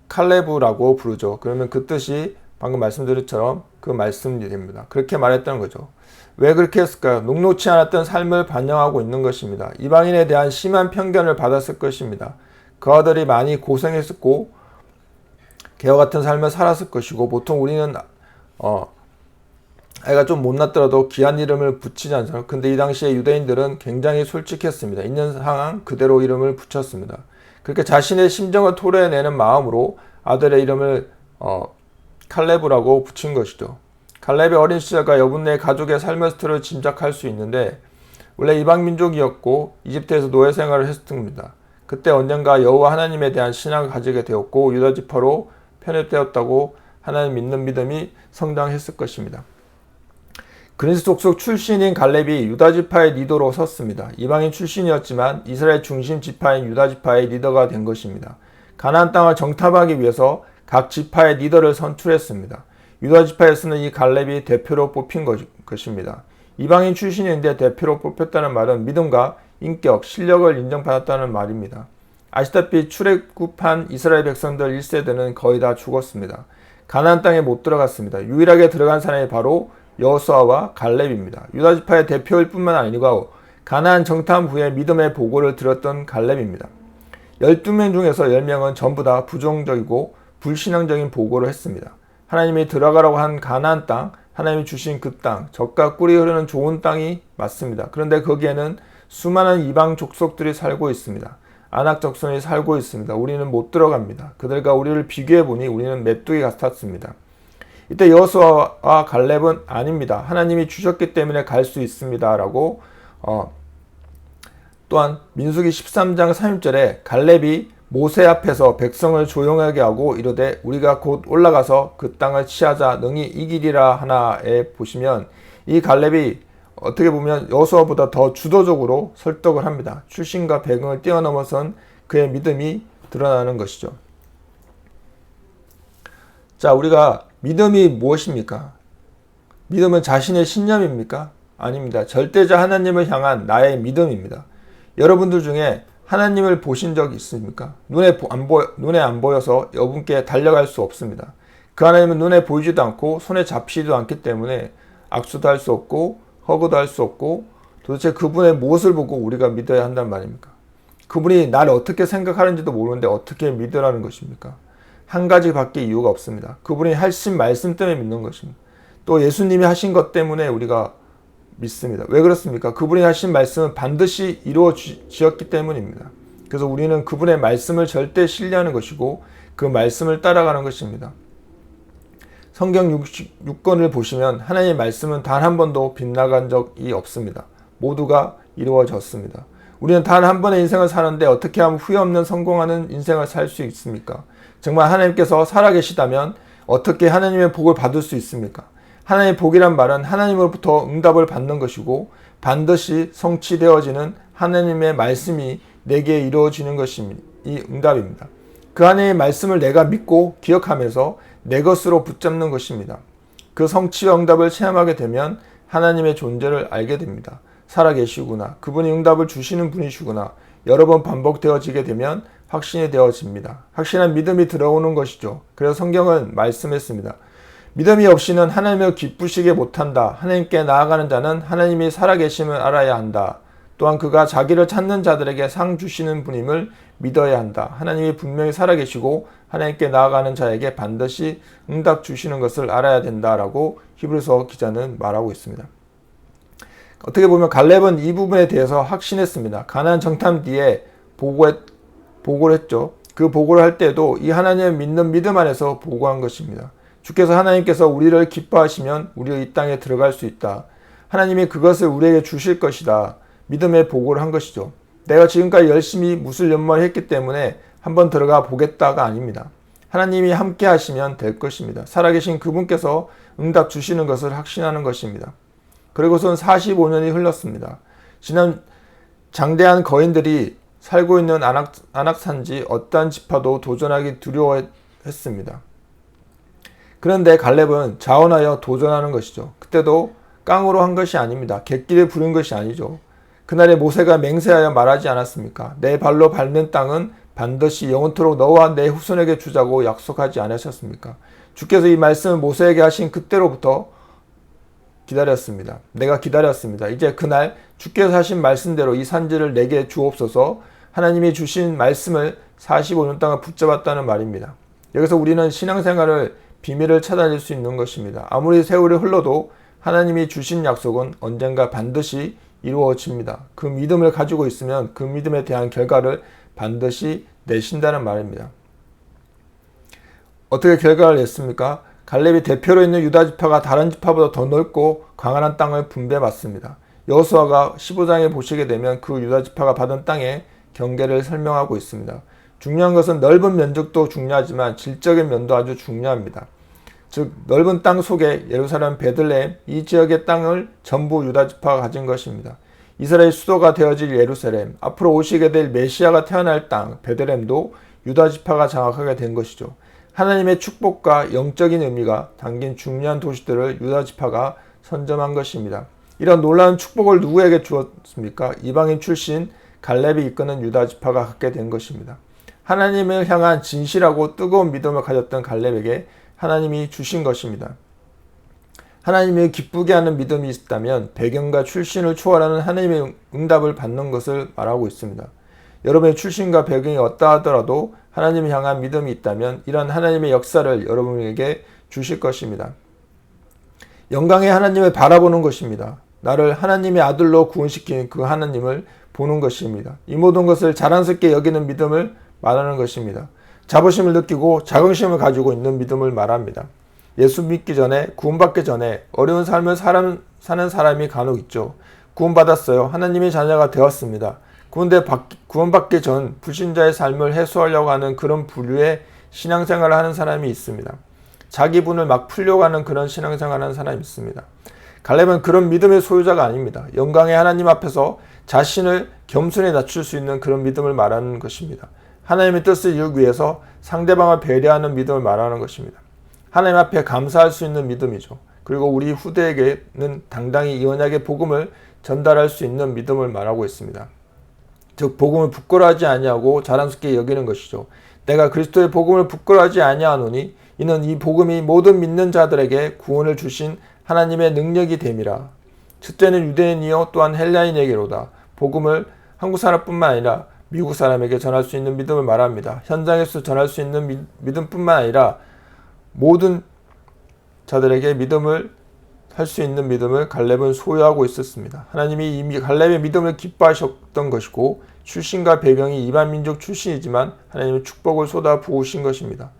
칼레브라고 부르죠. 그러면 그 뜻이 방금 말씀드린 것처럼 그 말씀입니다. 그렇게 말했다는 거죠. 왜 그렇게 했을까요? 녹록지 않았던 삶을 반영하고 있는 것입니다. 이방인에 대한 심한 편견을 받았을 것입니다. 그 아들이 많이 고생했었고 개와 같은 삶을 살았을 것이고, 보통 우리는 아이가 좀 못났더라도 귀한 이름을 붙이지 않잖아요. 근데 이 당시에 유대인들은 굉장히 솔직했습니다. 있는 상황 그대로 이름을 붙였습니다. 그렇게 자신의 심정을 토로해내는 마음으로 아들의 이름을 칼레브라고 붙인 것이죠. 칼렙의 어린 시절과 여분네 가족의 삶의 스토리를 짐작할 수 있는데, 원래 이방 민족이었고 이집트에서 노예 생활을 했습니다. 그때 언젠가 여호와 하나님에 대한 신앙을 가지게 되었고 유다 지파로 편입되었다고 하나님 믿는 믿음이 성장했을 것입니다. 그리스 족속 출신인 갈렙이 유다 지파의 리더로 섰습니다. 이방인 출신이었지만 이스라엘 중심 지파인 유다 지파의 리더가 된 것입니다. 가나안 땅을 정탐하기 위해서 각 지파의 리더를 선출했습니다. 유다 지파에서는 이 갈렙이 대표로 뽑힌 것입니다. 이방인 출신인데 대표로 뽑혔다는 말은 믿음과 인격, 실력을 인정받았다는 말입니다. 아시다시피 출애굽한 이스라엘 백성들 1세대는 거의 다 죽었습니다. 가나안 땅에 못 들어갔습니다. 유일하게 들어간 사람이 바로 여호수아와 갈렙입니다. 유다 지파의 대표일 뿐만 아니고 가나안 정탐 후에 믿음의 보고를 들었던 갈렙입니다. 12명 중에서 10명은 전부 다 부정적이고 불신앙적인 보고를 했습니다. 하나님이 들어가라고 한 가나안 땅, 하나님이 주신 그 땅, 젖과 꿀이 흐르는 좋은 땅이 맞습니다. 그런데 거기에는 수많은 이방 족속들이 살고 있습니다. 아낙 적손이 살고 있습니다. 우리는 못 들어갑니다. 그들과 우리를 비교해보니 우리는 메뚜기 같았습니다. 이때 여호수아와 갈렙은 아닙니다. 하나님이 주셨기 때문에 갈 수 있습니다. 라고 또한 민수기 13장 3절에 갈렙이 모세 앞에서 백성을 조용하게 하고 이르되 우리가 곧 올라가서 그 땅을 취하자 능히 이기리라 하나에 보시면, 이 갈렙이 어떻게 보면 여호수아보다 더 주도적으로 설득을 합니다. 출신과 배경을 뛰어넘어선 그의 믿음이 드러나는 것이죠. 자, 우리가 믿음이 무엇입니까? 믿음은 자신의 신념입니까? 아닙니다. 절대자 하나님을 향한 나의 믿음입니다. 여러분들 중에 하나님을 보신 적 있습니까? 눈에 안 보여서 여분께 달려갈 수 없습니다. 그 하나님은 눈에 보이지도 않고 손에 잡히지도 않기 때문에 악수도 할 수 없고 허구도 할 수 없고, 도대체 그분의 무엇을 보고 우리가 믿어야 한단 말입니까? 그분이 나를 어떻게 생각하는지도 모르는데 어떻게 믿으라는 것입니까? 한 가지밖에 이유가 없습니다. 그분이 하신 말씀 때문에 믿는 것입니다. 또 예수님이 하신 것 때문에 우리가 믿습니다. 왜 그렇습니까? 그분이 하신 말씀은 반드시 이루어지었기 때문입니다. 그래서 우리는 그분의 말씀을 절대 신뢰하는 것이고 그 말씀을 따라가는 것입니다. 성경 6권을 보시면 하나님의 말씀은 단 한 번도 빗나간 적이 없습니다. 모두가 이루어졌습니다. 우리는 단 한 번의 인생을 사는데 어떻게 하면 후회 없는 성공하는 인생을 살 수 있습니까? 정말 하나님께서 살아계시다면 어떻게 하나님의 복을 받을 수 있습니까? 하나님의 복이란 말은 하나님으로부터 응답을 받는 것이고 반드시 성취되어지는 하나님의 말씀이 내게 이루어지는 것이 이 응답입니다. 그 하나님의 말씀을 내가 믿고 기억하면서 내 것으로 붙잡는 것입니다. 그 성취와 응답을 체험하게 되면 하나님의 존재를 알게 됩니다. 살아계시구나. 그분이 응답을 주시는 분이시구나. 여러 번 반복되어지게 되면 확신이 되어집니다. 확신한 믿음이 들어오는 것이죠. 그래서 성경은 말씀했습니다. 믿음이 없이는 하나님을 기쁘시게 못한다. 하나님께 나아가는 자는 하나님이 살아계심을 알아야 한다. 또한 그가 자기를 찾는 자들에게 상 주시는 분임을 믿어야 한다. 하나님이 분명히 살아계시고 하나님께 나아가는 자에게 반드시 응답 주시는 것을 알아야 된다라고 히브리서 기자는 말하고 있습니다. 어떻게 보면 갈렙은 이 부분에 대해서 확신했습니다. 가나안 정탐 뒤에 보고를 했죠. 그 보고를 할 때도 이 하나님을 믿는 믿음 안에서 보고한 것입니다. 주께서 하나님께서 우리를 기뻐하시면 우리가 이 땅에 들어갈 수 있다. 하나님이 그것을 우리에게 주실 것이다. 믿음의 보고를 한 것이죠. 내가 지금까지 열심히 무술연마를 했기 때문에 한번 들어가 보겠다가 아닙니다. 하나님이 함께 하시면 될 것입니다. 살아계신 그분께서 응답 주시는 것을 확신하는 것입니다. 그리고선 45년이 흘렀습니다. 지난 장대한 거인들이 살고 있는 안악산지 어떠한 지파도 도전하기 두려워했습니다. 그런데 갈렙은 자원하여 도전하는 것이죠. 그때도 깡으로 한 것이 아닙니다. 객기를 부른 것이 아니죠. 그날에 모세가 맹세하여 말하지 않았습니까? 내 발로 밟는 땅은 반드시 영원토록 너와 내 후손에게 주자고 약속하지 않으셨습니까? 주께서 이 말씀을 모세에게 하신 그때로부터 기다렸습니다. 내가 기다렸습니다. 이제 그날 주께서 하신 말씀대로 이 산지를 내게 주옵소서. 하나님이 주신 말씀을 45년 동안 붙잡았다는 말입니다. 여기서 우리는 신앙생활을 비밀을 찾아낼 수 있는 것입니다. 아무리 세월이 흘러도 하나님이 주신 약속은 언젠가 반드시 이루어집니다. 그 믿음을 가지고 있으면 그 믿음에 대한 결과를 반드시 내신다는 말입니다. 어떻게 결과를 냈습니까? 갈렙이 대표로 있는 유다 지파가 다른 지파보다 더 넓고 광활한 땅을 분배받습니다. 여호수아가 15장에 보시게 되면 그 유다 지파가 받은 땅의 경계를 설명하고 있습니다. 중요한 것은 넓은 면적도 중요하지만 질적인 면도 아주 중요합니다. 즉 넓은 땅 속에 예루살렘, 베들레헴 이 지역의 땅을 전부 유다 지파가 가진 것입니다. 이스라엘 수도가 되어질 예루살렘, 앞으로 오시게 될 메시아가 태어날 땅 베들레헴도 유다 지파가 장악하게 된 것이죠. 하나님의 축복과 영적인 의미가 담긴 중요한 도시들을 유다 지파가 선점한 것입니다. 이런 놀라운 축복을 누구에게 주었습니까? 이방인 출신 갈렙이 이끄는 유다 지파가 갖게 된 것입니다. 하나님을 향한 진실하고 뜨거운 믿음을 가졌던 갈렙에게 하나님이 주신 것입니다. 하나님이 기쁘게 하는 믿음이 있다면 배경과 출신을 초월하는 하나님의 응답을 받는 것을 말하고 있습니다. 여러분의 출신과 배경이 어떠하더라도 하나님을 향한 믿음이 있다면 이런 하나님의 역사를 여러분에게 주실 것입니다. 영광의 하나님을 바라보는 것입니다. 나를 하나님의 아들로 구원시킨 그 하나님을 보는 것입니다. 이 모든 것을 자랑스럽게 여기는 믿음을 말하는 것입니다. 자부심을 느끼고 자긍심을 가지고 있는 믿음을 말합니다. 예수 믿기 전에, 구원받기 전에 어려운 삶을 사는 사람이 간혹 있죠. 구원받았어요. 하나님의 자녀가 되었습니다. 그런데 구원받기 전 불신자의 삶을 해소하려고 하는 그런 부류의 신앙생활을 하는 사람이 있습니다. 자기 분을 막 풀려고 하는 그런 신앙생활을 하는 사람이 있습니다. 갈렙은 그런 믿음의 소유자가 아닙니다. 영광의 하나님 앞에서 자신을 겸손히 낮출 수 있는 그런 믿음을 말하는 것입니다. 하나님의 뜻을 이루기 위해서 상대방을 배려하는 믿음을 말하는 것입니다. 하나님 앞에 감사할 수 있는 믿음이죠. 그리고 우리 후대에게는 당당히 이 언약의 복음을 전달할 수 있는 믿음을 말하고 있습니다. 즉 복음을 부끄러워하지 아니하고 자랑스럽게 여기는 것이죠. 내가 그리스도의 복음을 부끄러워하지 아니하노니 이는 이 복음이 모든 믿는 자들에게 구원을 주신 하나님의 능력이 됨이라. 첫째는 유대인이요 또한 헬라인에게로다. 복음을 한국 사람뿐만 아니라 미국 사람에게 전할 수 있는 믿음을 말합니다. 현장에서 전할 수 있는 믿음뿐만 아니라 모든 자들에게 믿음을 할 수 있는 믿음을 갈렙은 소유하고 있었습니다. 하나님이 이미 갈렙의 믿음을 기뻐하셨던 것이고 출신과 배경이 이방 민족 출신이지만 하나님의 축복을 쏟아 부으신 것입니다.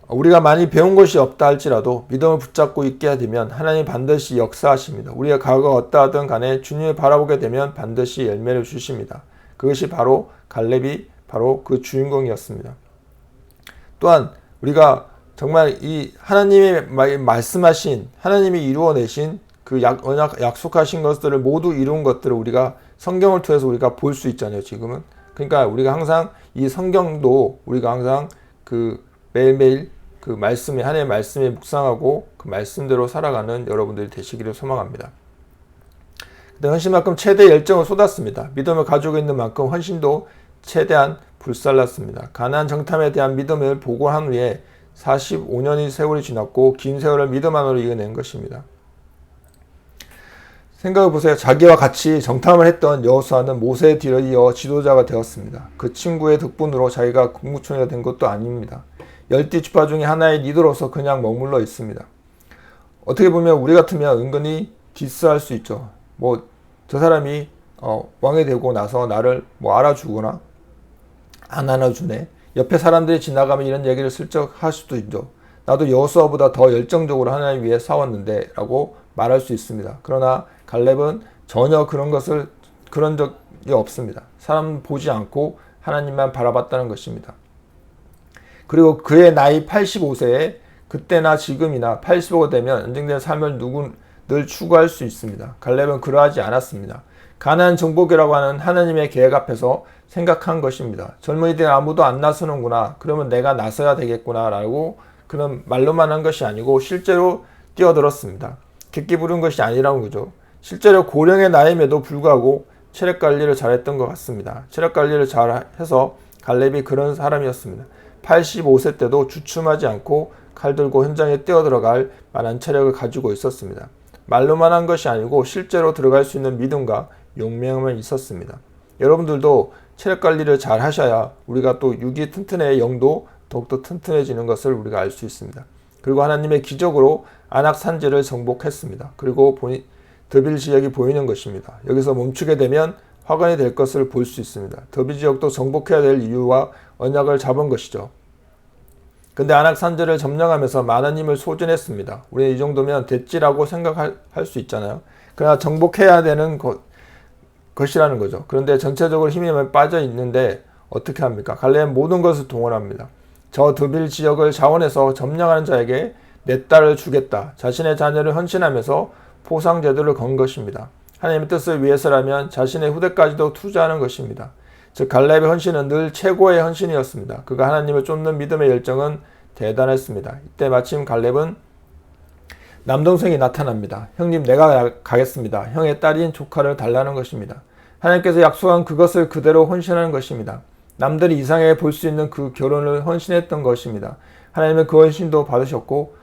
우리가 많이 배운 것이 없다 할지라도 믿음을 붙잡고 있게 되면 하나님 반드시 역사하십니다. 우리가 과거가 어떠하든 간에 주님을 바라보게 되면 반드시 열매를 주십니다. 그것이 바로 갈렙이 바로 그 주인공이었습니다. 또한 우리가 정말 이 하나님이 말씀하신 하나님이 이루어내신 그 약속하신 것들을 모두 이룬 것들을 우리가 성경을 통해서 우리가 볼 수 있잖아요. 지금은 그러니까 우리가 항상 이 성경도 우리가 항상 그 매일매일 그 말씀에 하나님의 말씀에 묵상하고 그 말씀대로 살아가는 여러분들이 되시기를 소망합니다. 헌신만큼 최대 열정을 쏟았습니다. 믿음을 가지고 있는 만큼 헌신도 최대한 불살랐습니다. 가나안 정탐에 대한 믿음을 보고한 후에 45년의 세월이 지났고 긴 세월을 믿음 안으로 이겨낸 것입니다. 생각해 보세요. 자기와 같이 정탐을 했던 여호수아는 모세의 뒤를 이어 지도자가 되었습니다. 그 친구의 덕분으로 자기가 국무총리가 된 것도 아닙니다. 열띠 지파 중에 하나의 리더로서 그냥 머물러 있습니다. 어떻게 보면 우리 같으면 은근히 디스할 수 있죠. 저 사람이 왕이 되고 나서 나를 알아주거나 안 안아주네. 옆에 사람들이 지나가면 이런 얘기를 슬쩍 할 수도 있죠. 나도 여호수아보다 더 열정적으로 하나님 위해 싸웠는데 라고 말할 수 있습니다. 그러나 갈렙은 전혀 그런 적이 없습니다. 사람 보지 않고 하나님만 바라봤다는 것입니다. 그리고 그의 나이 85세에 그때나 지금이나 85가 되면 안정된 삶을 늘 추구할 수 있습니다. 갈렙은 그러하지 않았습니다. 가나안 정복이라고 하는 하나님의 계획 앞에서 생각한 것입니다. 젊은이들 아무도 안 나서는구나. 그러면 내가 나서야 되겠구나 라고 그런 말로만 한 것이 아니고 실제로 뛰어들었습니다. 객기 부른 것이 아니라는 거죠. 실제로 고령의 나임에도 불구하고 체력 관리를 잘했던 것 같습니다. 체력 관리를 잘해서 갈렙이 그런 사람이었습니다. 85세 때도 주춤하지 않고 칼 들고 현장에 뛰어들어갈 만한 체력을 가지고 있었습니다. 말로만 한 것이 아니고 실제로 들어갈 수 있는 믿음과 용맹함이 있었습니다. 여러분들도 체력 관리를 잘 하셔야 우리가 또 육이 튼튼해 영도 더욱더 튼튼해지는 것을 우리가 알 수 있습니다. 그리고 하나님의 기적으로 안악 산지를 정복했습니다. 그리고 더빌 지역이 보이는 것입니다. 여기서 멈추게 되면 화관이 될 것을 볼 수 있습니다. 더빌 지역도 정복해야 될 이유와 언약을 잡은 것이죠. 근데 안악 산지를 점령하면서 많은 힘을 소진했습니다. 우리는 이 정도면 됐지라고 생각할 수 있잖아요. 그러나 정복해야 되는 것이라는 거죠. 그런데 전체적으로 힘이 빠져 있는데 어떻게 합니까? 갈렙은 모든 것을 동원합니다. 저 더빌 지역을 자원해서 점령하는 자에게 내 딸을 주겠다. 자신의 자녀를 헌신하면서 포상제도를 건 것입니다. 하나님의 뜻을 위해서라면 자신의 후대까지도 투자하는 것입니다. 즉 갈렙의 헌신은 늘 최고의 헌신이었습니다. 그가 하나님을 쫓는 믿음의 열정은 대단했습니다. 이때 마침 갈렙은 남동생이 나타납니다. 형님 내가 가겠습니다. 형의 딸인 조카를 달라는 것입니다. 하나님께서 약속한 그것을 그대로 헌신하는 것입니다. 남들이 이상하게 볼 수 있는 그 결혼을 헌신했던 것입니다. 하나님은 그 헌신도 받으셨고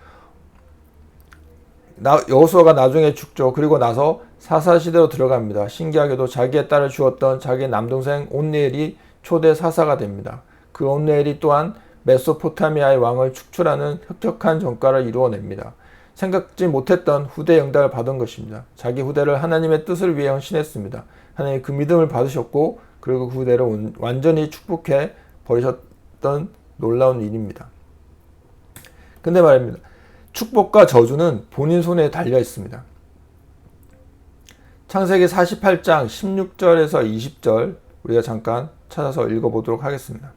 여호수아가 나중에 죽죠. 그리고 나서 사사시대로 들어갑니다. 신기하게도 자기의 딸을 주었던 자기 남동생 온니엘이 초대 사사가 됩니다. 그 온니엘이 또한 메소포타미아의 왕을 축출하는 혁혁한 전과를 이루어냅니다. 생각지 못했던 후대 응답을 받은 것입니다. 자기 후대를 하나님의 뜻을 위해 헌신했습니다. 하나님 그 믿음을 받으셨고 그리고 그 후대를 완전히 축복해 버리셨던 놀라운 일입니다. 근데 말입니다. 축복과 저주는 본인 손에 달려 있습니다. 창세기 48장 16절에서 20절 우리가 잠깐 찾아서 읽어보도록 하겠습니다.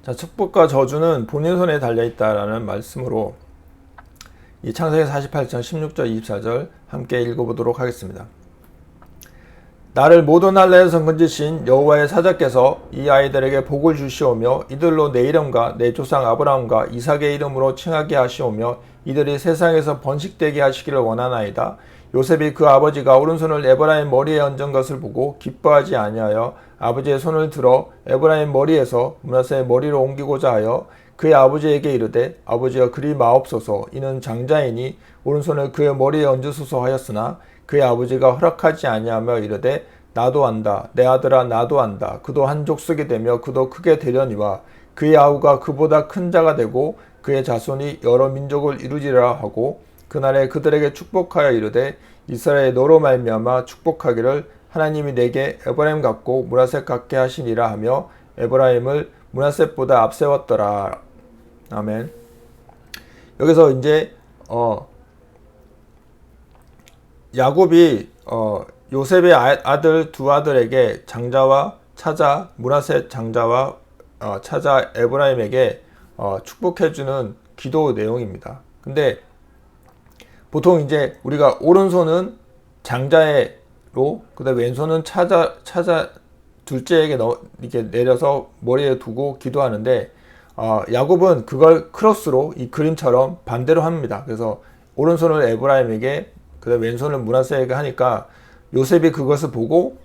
자, 축복과 저주는 본인 손에 달려있다라는 말씀으로 이 창세기 48장 16절 24절 함께 읽어보도록 하겠습니다. 나를 모든 할례에서 건지신 여호와의 사자께서 이 아이들에게 복을 주시오며 이들로 내 이름과 내 조상 아브라함과 이삭의 이름으로 칭하게 하시오며 이들이 세상에서 번식되게 하시기를 원하나이다. 요셉이 그 아버지가 오른손을 에브라임 머리에 얹은 것을 보고 기뻐하지 아니하여 아버지의 손을 들어 에브라임 머리에서 므낫세의 머리로 옮기고자 하여 그의 아버지에게 이르되 아버지여 그리 마옵소서 이는 장자이니 오른손을 그의 머리에 얹으소서 하였으나 그의 아버지가 허락하지 아니하며 이르되 나도 안다 내 아들아 나도 안다 그도 한 족속이 되며 그도 크게 되려니와 그의 아우가 그보다 큰 자가 되고 그의 자손이 여러 민족을 이루리라 하고 그날에 그들에게 축복하여 이르되 이스라엘의 너로 말미암아 축복하기를 하나님이 내게 에브라임 같고 므낫셋 같게 하시니라 하며 에브라임을 므낫셋보다 앞세웠더라. 아멘. 여기서 이제 야곱이 요셉의 아들 두 아들에게 장자와 차자 므낫셋 장자와 차자 에브라임에게 축복해주는 기도 내용입니다. 근데 보통 이제 우리가 오른손은 장자로 그다음에 왼손은 차자 둘째에게 이렇게 내려서 머리에 두고 기도하는데 야곱은 그걸 크로스로 이 그림처럼 반대로 합니다. 그래서 오른손을 에브라임에게 그다음에 왼손을 므낫세에게 하니까 요셉이 그것을 보고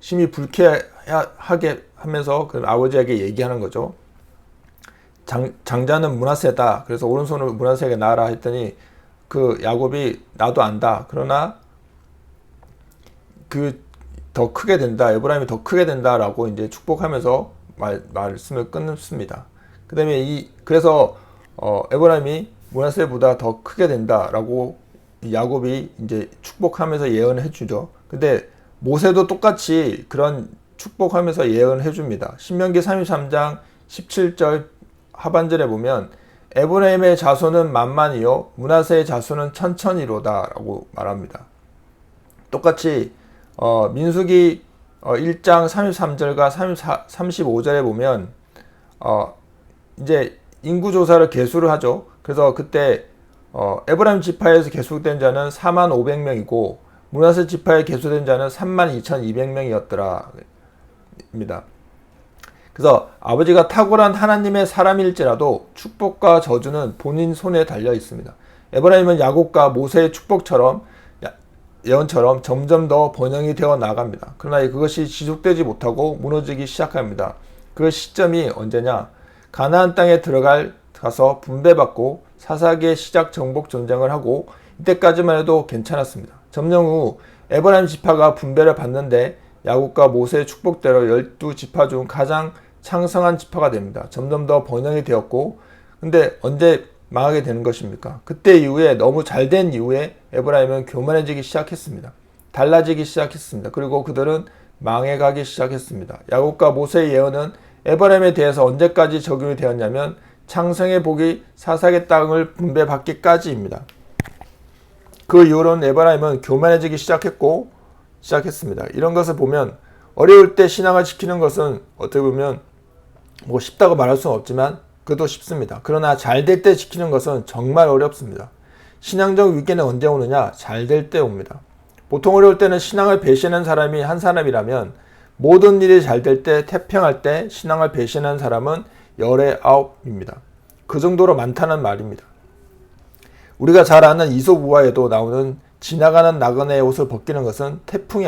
심히 불쾌하게 하면서 그 아버지에게 얘기하는 거죠. 장자는 므낫세다. 그래서 오른손을 므낫세에게 놔라 했더니 그 야곱이 나도 안다. 그러나 더 크게 된다. 에브라임이 더 크게 된다라고 이제 축복하면서 말씀을 끊습니다. 그다음에 그래서 에브라임이 므낫세보다 더 크게 된다라고 야곱이 이제 축복하면서 예언을 해주죠. 근데 모세도 똑같이 그런 축복하면서 예언을 해줍니다. 신명기 33장 17절 하반절에 보면 에브라임의 자손은 만만이요 므낫세의 자손은 천천히로다 라고 말합니다. 똑같이 민수기 1장 33절과 35절에 보면 이제 인구조사를 계수를 하죠. 그래서 그때 에브라임 지파에서 계수된 자는 45,000명이고 므낫세 지파에 계수된 자는 32,200명이었더라 입니다. 그래서 아버지가 탁월한 하나님의 사람일지라도 축복과 저주는 본인 손에 달려 있습니다. 에브라임은 야곱과 모세의 축복처럼 예언처럼 점점 더 번영이 되어 나갑니다. 그러나 그것이 지속되지 못하고 무너지기 시작합니다. 그 시점이 언제냐? 가나안 땅에 가서 분배받고 사사기의 시작 정복 전쟁을 하고 이때까지만 해도 괜찮았습니다. 점령 후 에브라임 지파가 분배를 받는데 야곱과 모세의 축복대로 12지파 중 가장 창성한 지파가 됩니다. 점점 더 번영이 되었고, 근데 언제 망하게 되는 것입니까? 그때 이후에 너무 잘된 이후에 에브라임은 교만해지기 시작했습니다. 달라지기 시작했습니다. 그리고 그들은 망해가기 시작했습니다. 야곱과 모세의 예언은 에브라임에 대해서 언제까지 적용이 되었냐면 창성의 복이 사사의 땅을 분배받기까지입니다. 그 이후로는 에브라임은 교만해지기 시작했습니다. 이런 것을 보면 어려울 때 신앙을 지키는 것은 어떻게 보면 뭐 쉽다고 말할 수는 없지만 그것도 쉽습니다. 그러나 잘 될 때 지키는 것은 정말 어렵습니다. 신앙적 위기는 언제 오느냐? 잘 될 때 옵니다. 보통 어려울 때는 신앙을 배신하는 사람이 한 사람이라면 모든 일이 잘 될 때, 태평할 때 신앙을 배신하는 사람은 열의 9입니다. 그 정도로 많다는 말입니다. 우리가 잘 아는 이솝 우화에도 나오는 지나가는 나그네의 옷을 벗기는 것은 태풍의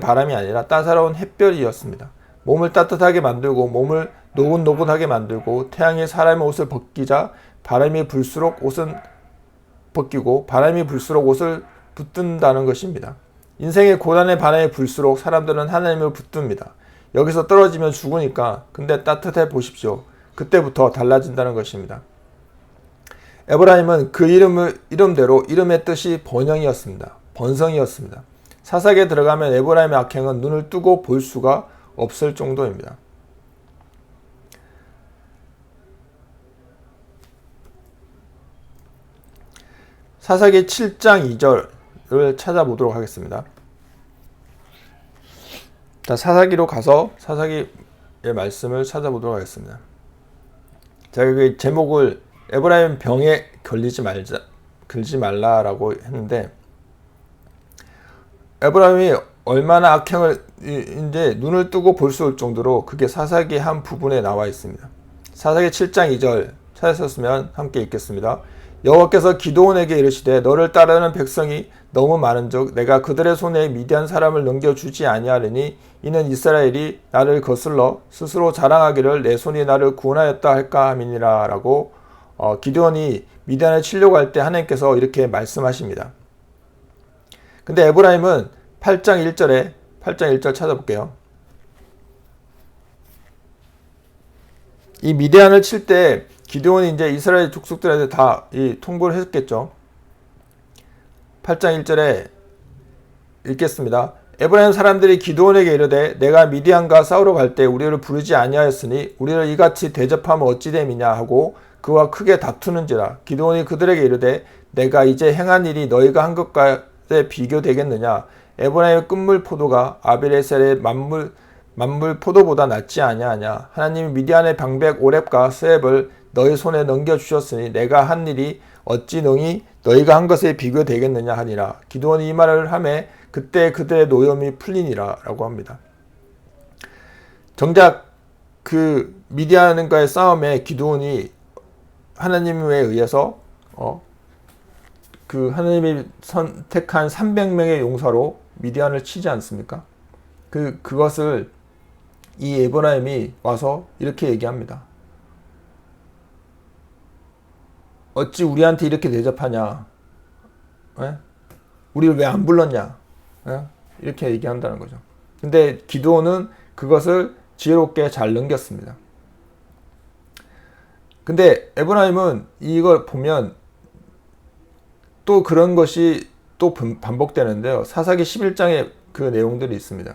바람이 아니라 따사로운 햇별이었습니다. 몸을 따뜻하게 만들고 몸을 노곤노곤하게 만들고 태양이 사람의 옷을 벗기자 바람이 불수록 옷은 벗기고 바람이 불수록 옷을 붙든다는 것입니다. 인생의 고난의 바람이 불수록 사람들은 하나님을 붙듭니다. 여기서 떨어지면 죽으니까 근데 따뜻해 보십시오. 그때부터 달라진다는 것입니다. 에브라임은 그 이름대로 이름의 뜻이 번영이었습니다. 번성이었습니다. 사사기에 들어가면 에브라임의 악행은 눈을 뜨고 볼 수가 없을 정도입니다. 사사기 7장 2절을 찾아보도록 하겠습니다. 자, 사사기로 가서 사사기의 말씀을 찾아보도록 하겠습니다. 제가 그 제목을 에브라임 병에 걸지 말라라고 했는데, 에브라임이 얼마나 악행을 이제 눈을 뜨고 볼 수 있을 정도로 그게 사사기 한 부분에 나와 있습니다. 사사기 7장 2절 찾으셨으면 함께 읽겠습니다. 여호와께서 기드온에게 이르시되 너를 따르는 백성이 너무 많은즉 내가 그들의 손에 미디안 사람을 넘겨주지 아니하리니 이는 이스라엘이 나를 거슬러 스스로 자랑하기를 내 손이 나를 구원하였다 할까 함이니라 라고 기드온이 미디안을 치려고 할 때 하나님께서 이렇게 말씀하십니다. 근데 에브라임은 8장 1절 찾아볼게요. 이 미디안을 칠 때 기드온이 이제 이스라엘 족속들한테 다 통보를 했겠죠. 8장 1절에 읽겠습니다. 에브라임 사람들이 기드온에게 이르되 내가 미디안과 싸우러 갈 때 우리를 부르지 아니하였으니 우리를 이같이 대접하면 어찌 됨이냐 하고 그와 크게 다투는지라. 기드온이 그들에게 이르되 내가 이제 행한 일이 너희가 한 것과 비교되겠느냐. 에브라임의 끝물 포도가 아벨에셀의 만물 포도보다 낫지 아니하냐. 하나님이 미디안의 방백 오렙과 스앱을 너희 손에 넘겨주셨으니 내가 한 일이 어찌 너희가 한 것에 비교되겠느냐 하니라. 기드온이 이 말을 하매 그때 그들의 노염이 풀리니라 라고 합니다. 정작 그 미디안과의 싸움에 기드온이 하나님에 의해서 그 하나님이 선택한 300명의 용사로 미디안을 치지 않습니까? 그것을 이 에브라임이 와서 이렇게 얘기합니다. 어찌 우리한테 이렇게 대접하냐? 에? 우리를 왜 안 불렀냐? 에? 이렇게 얘기한다는 거죠. 근데 기드온은 그것을 지혜롭게 잘 넘겼습니다. 근데 에브라임은 이걸 보면 또 그런 것이 또 반복되는데요. 사사기 11장에 그 내용들이 있습니다.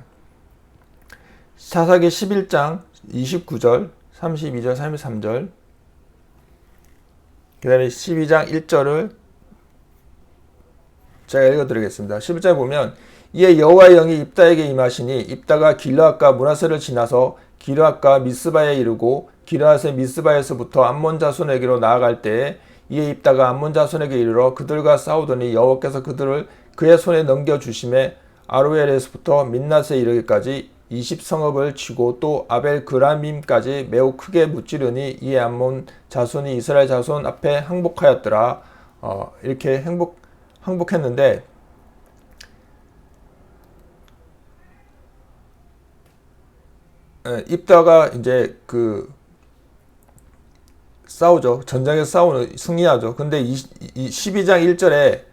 사사기 11장 29절, 32절, 33절, 그 다음에 12장 1절을 제가 읽어드리겠습니다. 11절에 보면 이에 여호와의 영이 입다에게 임하시니 입다가 길르앗과 므낫세를 지나서 길르앗과 미스바에 이르고 길르앗의 미스바에서부터 암몬 자손에게로 나아갈 때에 이에 입다가 암몬 자손에게 이르러 그들과 싸우더니 여호와께서 그들을 그의 손에 넘겨주심에 아로엘에서부터 민낫에 이르기까지 20성읍을 치고 또 아벨 그라밈까지 매우 크게 무찌르니 이에 암몬 자손이 이스라엘 자손 앞에 항복하였더라. 이렇게 항복했는데 입다가 이제 그 싸우죠. 전장에서 싸우는 승리하죠. 근데 12장 1절에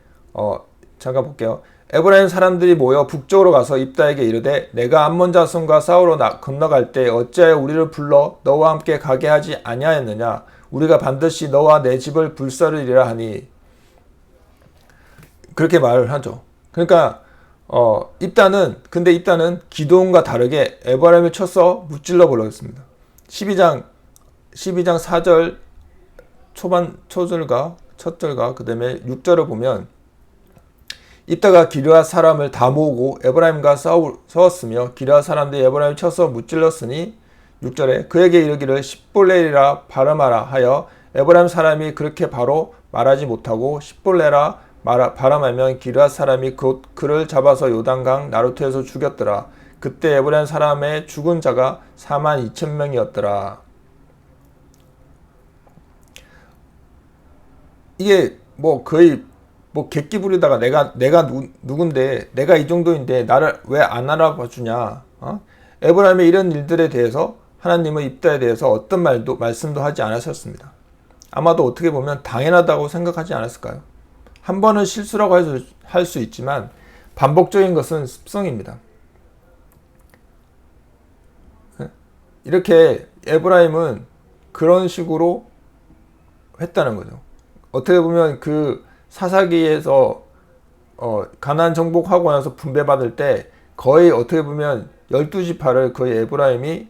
잠깐 볼게요. 에브라임 사람들이 모여 북쪽으로 가서 입다에게 이르되 내가 암몬 자손과 싸우러 건너갈 때 어찌하여 우리를 불러 너와 함께 가게 하지 아니하였느냐. 우리가 반드시 너와 내 집을 불사르리라 하니 그렇게 말을 하죠. 그러니까 근데 입다는 기드온과 다르게 에브라임을 쳐서 무찔러 버렸습니다. 12장 4절 초절과 첫 절과 그 다음에 6절을 보면 입다가 기르앗 사람을 다 모으고 에브라임과 싸웠으며 기르앗 사람들이 에브라임을 쳐서 무찔렀으니 6절에 그에게 이르기를 십볼레리라 발음하라 하여 에브라임 사람이 그렇게 바로 말하지 못하고 십볼레라 발음하면 기르앗 사람이 곧 그를 잡아서 요단강 나루트에서 죽였더라. 그때 에브라임 사람의 죽은 자가 42,000명이었더라. 이게 뭐 거의 뭐 객기 부리다가 내가 누군데 내가 이 정도인데 나를 왜 안 알아봐 주냐. 에브라임의 이런 일들에 대해서 하나님은 입다에 대해서 어떤 말씀도 하지 않으셨습니다. 아마도 어떻게 보면 당연하다고 생각하지 않았을까요? 한 번은 실수라고 할 수 있지만 반복적인 것은 습성입니다. 이렇게 에브라임은 그런 식으로 했다는 거죠. 어떻게 보면 그 사사기에서 가나안 정복하고 나서 분배받을 때 거의 어떻게 보면 12지파를 거의 에브라임이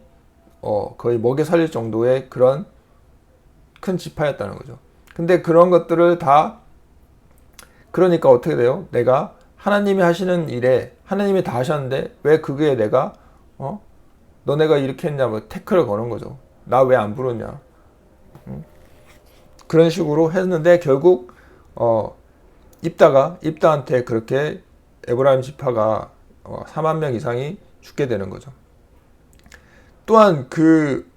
거의 먹여 살릴 정도의 그런 큰 지파였다는 거죠. 근데 그런 것들을 다 그러니까 어떻게 돼요? 내가 하나님이 하시는 일에 하나님이 다 하셨는데 왜 그게 내가 너네가 이렇게 했냐 뭐 태클을 거는 거죠. 나 왜 안 부르냐. 그런 식으로 했는데 결국 입다한테 그렇게 에브라임 지파가 4만 명 이상이 죽게 되는 거죠. 또한 그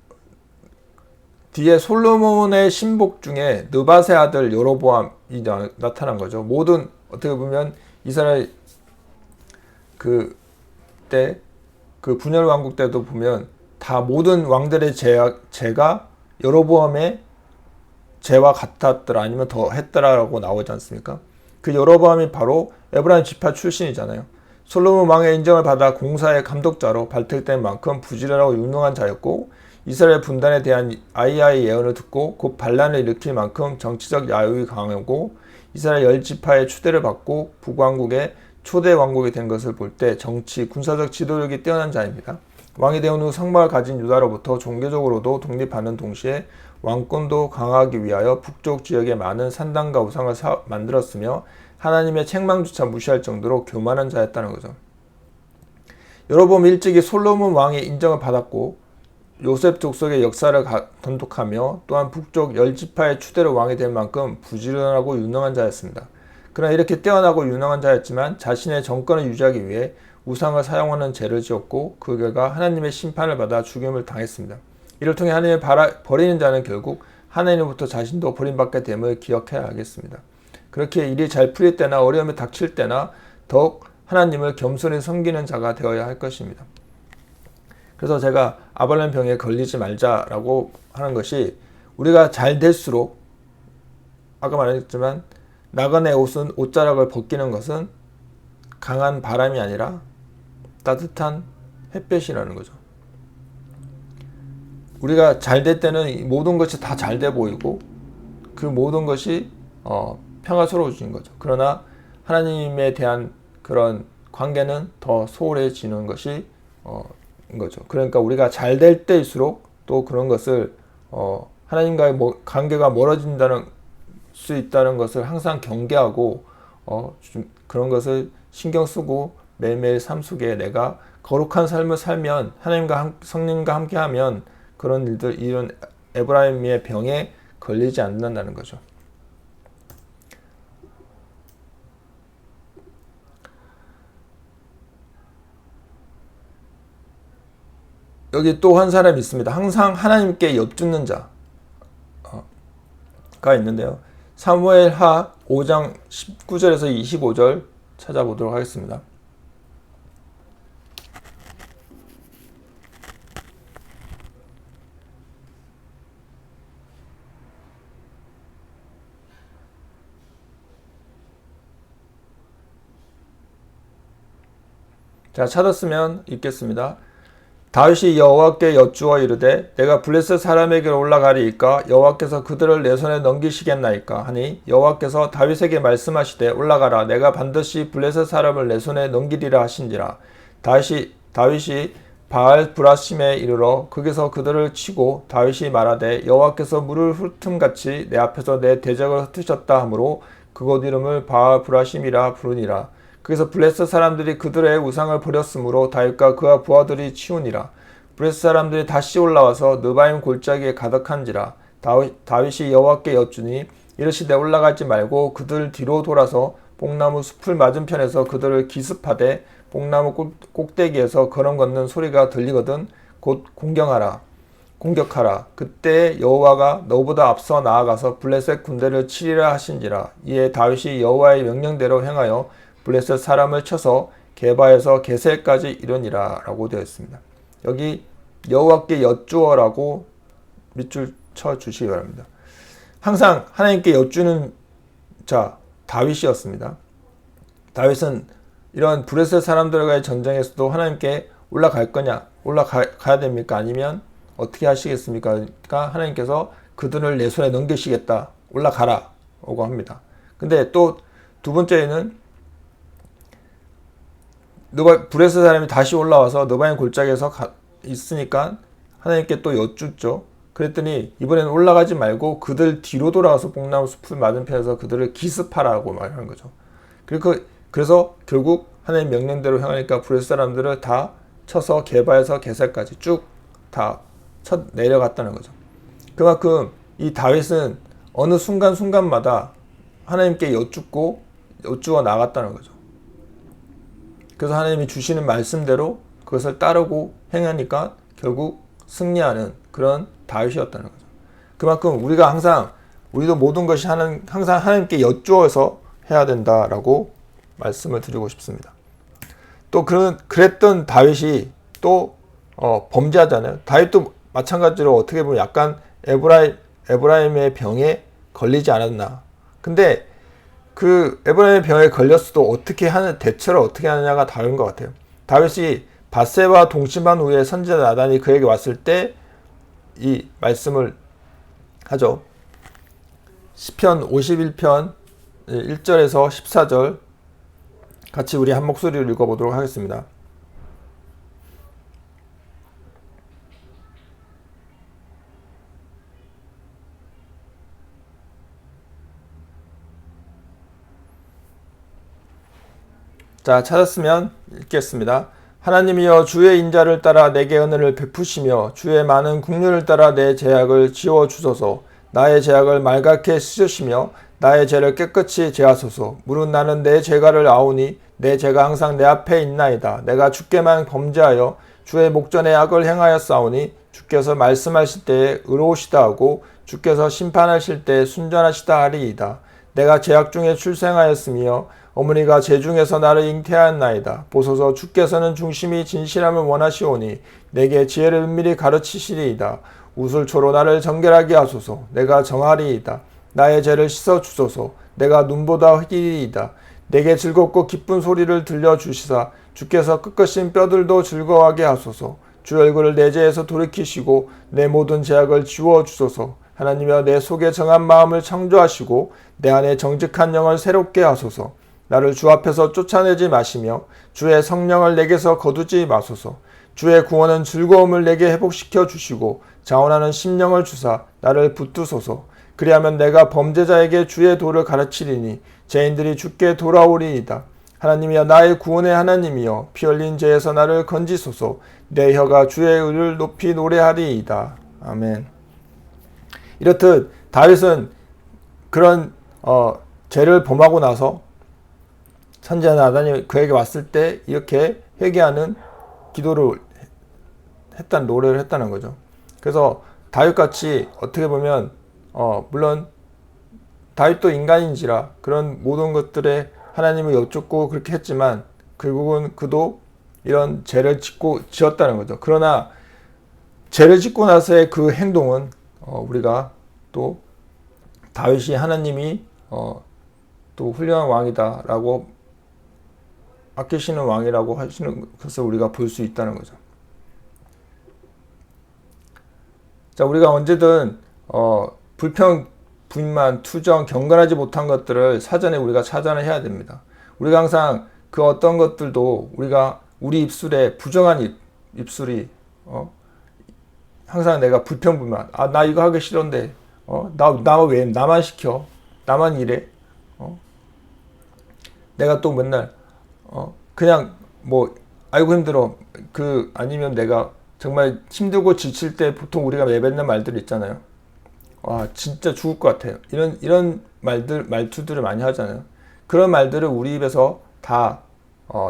뒤에 솔로몬의 신복 중에 느밧의 아들 여로보암이 나타난 거죠. 모든 어떻게 보면 이스라엘 그때 그 분열 왕국 때도 보면 다 모든 왕들의 죄가 여로보암의 죄와 같았더라 아니면 더 했더라라고 나오지 않습니까? 그 여로보암이 바로 에브라임 지파 출신이잖아요. 솔로몬 왕의 인정을 받아 공사의 감독자로 발탁된 만큼 부지런하고 유능한 자였고 이스라엘 분단에 대한 아이야의 예언을 듣고 곧 반란을 일으킬 만큼 정치적 야욕이 강하고 이스라엘 10지파의 추대를 받고 북왕국의 초대 왕국이 된 것을 볼 때 정치, 군사적 지도력이 뛰어난 자입니다. 왕이 되온 후 성막을 가진 유다로부터 종교적으로도 독립하는 동시에 왕권도 강화하기 위하여 북쪽 지역에 많은 산당과 우상을 만들었으며 하나님의 책망조차 무시할 정도로 교만한 자였다는 거죠. 여로보암 일찍이 솔로몬 왕의 인정을 받았고 요셉 족속의 역사를 돈독하며 또한 북쪽 10지파의 추대로 왕이 될 만큼 부지런하고 유능한 자였습니다. 그러나 이렇게 뛰어나고 유능한 자였지만 자신의 정권을 유지하기 위해 우상을 사용하는 죄를 지었고 그 결과 하나님의 심판을 받아 죽임을 당했습니다. 이를 통해 하나님을 버리는 자는 결국 하나님으로부터 자신도 버림받게 됨을 기억해야 하겠습니다. 그렇게 일이 잘 풀릴 때나 어려움이 닥칠 때나 더욱 하나님을 겸손히 섬기는 자가 되어야 할 것입니다. 그래서 제가 아발람 병에 걸리지 말자라고 하는 것이 우리가 잘 될수록 아까 말했지만 나그네 옷은 옷자락을 벗기는 것은 강한 바람이 아니라 따뜻한 햇볕이라는 거죠. 우리가 잘 될 때는 모든 것이 다 잘 돼 보이고 그 모든 것이 평화스러워지는 거죠. 그러나 하나님에 대한 그런 관계는 더 소홀해지는 것이 거죠. 그러니까 우리가 잘 될 때일수록 또 그런 것을 하나님과의 관계가 멀어진다는 수 있다는 것을 항상 경계하고 그런 것을 신경 쓰고 매일매일 삶 속에 내가 거룩한 삶을 살면 하나님과 성령님과 함께하면 그런 일들 이런 에브라임의 병에 걸리지 않는다는 거죠. 여기 또 한 사람이 있습니다. 항상 하나님께 엿듣는 자가 있는데요. 사무엘하 5장 19절에서 25절 찾아보도록 하겠습니다. 자, 찾았으면 읽겠습니다. 다윗이 여호와께 여쭈어 이르되 내가 블레셋 사람에게로 올라가리이까 여호와께서 그들을 내 손에 넘기시겠나이까 하니 여호와께서 다윗에게 말씀하시되 올라가라 내가 반드시 블레셋 사람을 내 손에 넘기리라 하신지라. 다윗이 바알 브라심에 이르러 거기서 그들을 치고 다윗이 말하되 여호와께서 물을 훑음같이 내 앞에서 내 대적을 흩으셨다 하므로 그곳 이름을 바알 브라심이라 부르니라. 그래서 블레셋 사람들이 그들의 우상을 버렸으므로 다윗과 그와 부하들이 치우니라. 블레셋 사람들이 다시 올라와서 느바임 골짜기에 가득한지라. 다윗이 여호와께 여쭈니 이르시되 올라가지 말고 그들 뒤로 돌아서 뽕나무 숲을 맞은편에서 그들을 기습하되 뽕나무 꼭대기에서 걸음 걷는 소리가 들리거든 곧 공격하라. 그때 여호와가 너보다 앞서 나아가서 블레셋 군대를 치리라 하신지라. 이에 다윗이 여호와의 명령대로 행하여 블레셋 사람을 쳐서 게바에서 게셀까지 이르니라 라고 되어 있습니다. 여기 여호와께 여쭈어라고 밑줄 쳐 주시기 바랍니다. 항상 하나님께 여쭈는 자 다윗이었습니다. 다윗은 이런 블레셋 사람들과의 전쟁에서도 하나님께 올라가야 됩니까? 아니면 어떻게 하시겠습니까? 그러니까 하나님께서 그들을 내 손에 넘기시겠다. 올라가라 라고 합니다. 근데 또 두 번째는 블레셋 사람이 다시 올라와서 느바임 골짜기에서 있으니까 하나님께 또 여쭙죠. 그랬더니 이번에는 올라가지 말고 그들 뒤로 돌아가서 뽕나무 숲을 맞은편에서 그들을 기습하라고 말하는 거죠. 그래서 결국 하나님 명령대로 행하니까 블레셋 사람들을 다 쳐서 게바에서 게살까지 쭉 다 쳐 내려갔다는 거죠. 그만큼 이 다윗은 어느 순간순간마다 하나님께 여쭈어 나갔다는 거죠. 그래서 하나님이 주시는 말씀대로 그것을 따르고 행하니까 결국 승리하는 그런 다윗이었다는 거죠. 그만큼 우리도 모든 것이 항상 하나님께 여쭈어서 해야 된다라고 말씀을 드리고 싶습니다. 또 그랬던 다윗이 또 범죄하잖아요. 다윗도 마찬가지로 어떻게 보면 약간 에브라임의 병에 걸리지 않았나. 근데 그 에브라임의 병에 걸렸어도 대처를 어떻게 하느냐가 다른 것 같아요. 다윗이 밧세바와 동침한 후에 선지자 나단이 그에게 왔을 때 이 말씀을 하죠. 시편 51편 1절에서 14절 같이 우리 한 목소리로 읽어보도록 하겠습니다. 자, 찾았으면 읽겠습니다. 하나님이여 주의 인자를 따라 내게 은혜를 베푸시며 주의 많은 긍휼을 따라 내 죄악을 지워 주소서. 나의 죄악을 말갛게 씻으시며 나의 죄를 깨끗이 제하소서. 무릇 나는 내 죄가를 아오니 내 죄가 항상 내 앞에 있나이다. 내가 주께만 범죄하여 주의 목전에 악을 행하였사오니 주께서 말씀하실 때에 의로우시다 하고 주께서 심판하실 때에 순전하시다 하리이다. 내가 죄악 중에 출생하였으며 어머니가 죄중에서 나를 잉태하였나이다. 보소서 주께서는 중심이 진실함을 원하시오니 내게 지혜를 은밀히 가르치시리이다. 우슬초로 나를 정결하게 하소서. 내가 정하리이다. 나의 죄를 씻어 주소서. 내가 눈보다 희리이다. 내게 즐겁고 기쁜 소리를 들려주시사 주께서 끄끄신 뼈들도 즐거워하게 하소서. 주 얼굴을 내 죄에서 돌이키시고 내 모든 죄악을 지워 주소서. 하나님이여 내 속에 정한 마음을 창조하시고 내 안에 정직한 영을 새롭게 하소서. 나를 주 앞에서 쫓아내지 마시며 주의 성령을 내게서 거두지 마소서. 주의 구원은 즐거움을 내게 회복시켜 주시고 자원하는 심령을 주사 나를 붙드소서. 그리하면 내가 범죄자에게 주의 도를 가르치리니 죄인들이 주께 돌아오리이다. 하나님이여 나의 구원의 하나님이여 피 흘린 죄에서 나를 건지소서. 내 혀가 주의 의를 높이 노래하리이다. 아멘. 이렇듯 다윗은 그런 죄를 범하고 나서 선지자 나단이 그에게 왔을 때 이렇게 회개하는 기도를 노래를 했다는 거죠. 그래서 다윗같이 어떻게 보면 물론 다윗도 인간인지라 그런 모든 것들에 하나님을 여쭙고 그렇게 했지만 결국은 그도 이런 죄를 지었다는 거죠. 그러나 죄를 짓고 나서의 그 행동은 우리가 또 다윗이 하나님이 또 훌륭한 왕이다라고 아끼시는 왕이라고 하시는 것을 우리가 볼 수 있다는 거죠. 자, 우리가 언제든 불평, 불만, 투정, 경건하지 못한 것들을 사전에 우리가 차단을 해야 됩니다. 우리가 항상 그 어떤 것들도 우리가 우리 입술에 부정한 입술이 항상 내가 불평, 불만, 나 이거 하기 싫은데 나 왜 나만 시켜, 나만 이래, 내가 또 맨날 그냥 뭐 아이고 힘들어, 아니면 내가 정말 힘들고 지칠 때 보통 우리가 내뱉는 말들 있잖아요. 와 진짜 죽을 것 같아요. 이런 말투들을 많이 하잖아요. 그런 말들을 우리 입에서 다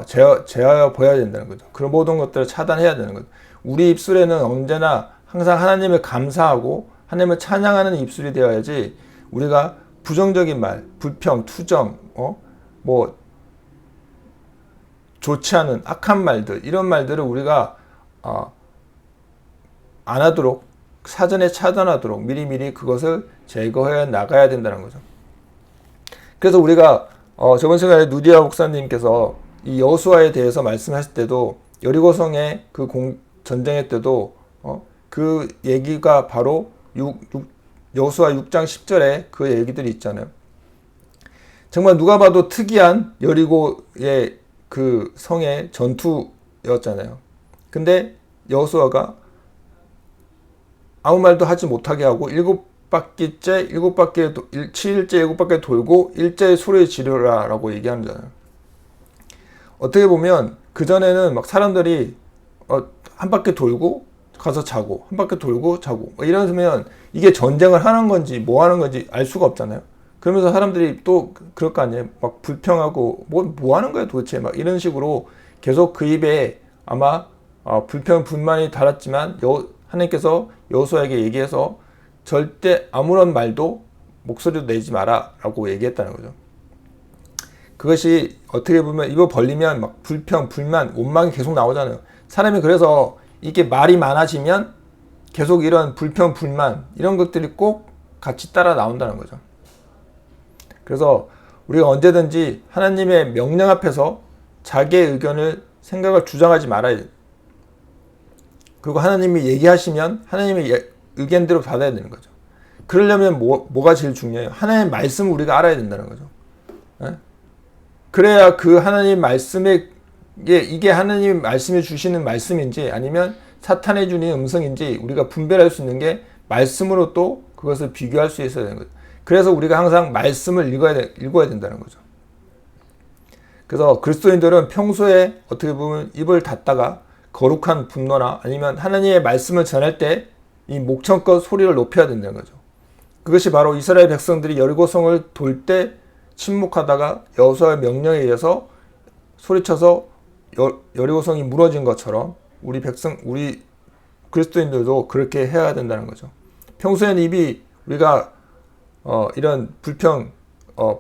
제어해 보여야 된다는 거죠. 그런 모든 것들을 차단해야 되는 거죠. 우리 입술에는 언제나 항상 하나님을 감사하고 하나님을 찬양하는 입술이 되어야지, 우리가 부정적인 말, 불평, 투정, 뭐 좋지 않은 악한 말들, 이런 말들을 우리가 안 하도록, 사전에 차단하도록 미리미리 그것을 제거해 나가야 된다는 거죠. 그래서 우리가 저번 시간에 누디아 목사님께서 이 여호수아에 대해서 말씀하실 때도, 여리고성의 그 전쟁의 때도 그 얘기가 바로 여호수아 6장 10절에 그 얘기들이 있잖아요. 정말 누가 봐도 특이한 여리고의 그 성의 전투였잖아요. 근데 여호수아가 아무 말도 하지 못하게 하고 7바퀴째 7일째 7바퀴 돌고 일제히 소리 지르라 라고 얘기하는 거잖아요. 어떻게 보면 그전에는 막 사람들이 한 바퀴 돌고 가서 자고, 한 바퀴 돌고 자고, 이러면 이게 전쟁을 하는 건지 뭐 하는 건지 알 수가 없잖아요. 그러면서 사람들이 또 그럴 거 아니에요. 막 불평하고 뭐 하는 거야 도대체, 막 이런 식으로 계속 그 입에 아마 불평 불만이 달았지만 하나님께서 여호수아에게 얘기해서 절대 아무런 말도 목소리도 내지 마라 라고 얘기했다는 거죠. 그것이 어떻게 보면 입을 벌리면 막 불평, 불만, 원망이 계속 나오잖아요. 사람이 그래서 이게 말이 많아지면 계속 이런 불평, 불만 이런 것들이 꼭 같이 따라 나온다는 거죠. 그래서 우리가 언제든지 하나님의 명령 앞에서 자기의 의견을, 생각을 주장하지 말아야 돼요. 그리고 하나님이 얘기하시면 하나님의 의견대로 받아야 되는 거죠. 그러려면 뭐가 제일 중요해요? 하나님의 말씀을 우리가 알아야 된다는 거죠. 네? 그래야 그 하나님 말씀에 이게 하나님 말씀이 주시는 말씀인지 아니면 사탄이 주는 음성인지 우리가 분별할 수 있는 게 말씀으로 또 그것을 비교할 수 있어야 되는 거죠. 그래서 우리가 항상 말씀을 읽어야 된다는 거죠. 그래서 그리스도인들은 평소에 어떻게 보면 입을 닫다가 거룩한 분노나 아니면 하나님의 말씀을 전할 때 이 목청껏 소리를 높여야 된다는 거죠. 그것이 바로 이스라엘 백성들이 여리고성을 돌 때 침묵하다가 여호수아의 명령에 의해서 소리쳐서 여리고성이 무너진 것처럼 우리 그리스도인들도 그렇게 해야 된다는 거죠. 평소에는 입이 우리가 이런 불평,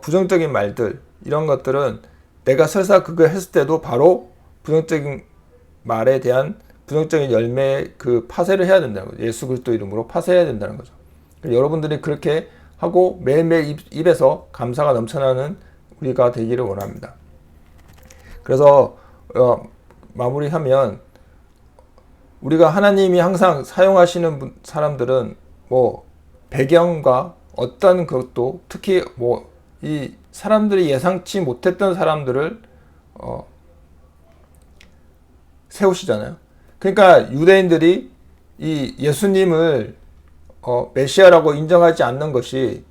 부정적인 말들, 이런 것들은 내가 설사 그걸 했을 때도 바로 부정적인 말에 대한 부정적인 열매의 그 파쇄를 해야 된다는 거죠. 예수 그리스도 이름으로 파쇄해야 된다는 거죠. 여러분들이 그렇게 하고 매일매일 입에서 감사가 넘쳐나는 우리가 되기를 원합니다. 그래서 마무리하면, 우리가 하나님이 항상 사용하시는 사람들은 뭐 배경과 어떤 것도, 특히 뭐 이 사람들이 예상치 못했던 사람들을 세우시잖아요. 그러니까 유대인들이 이 예수님을 메시아라고 인정하지 않는 것이,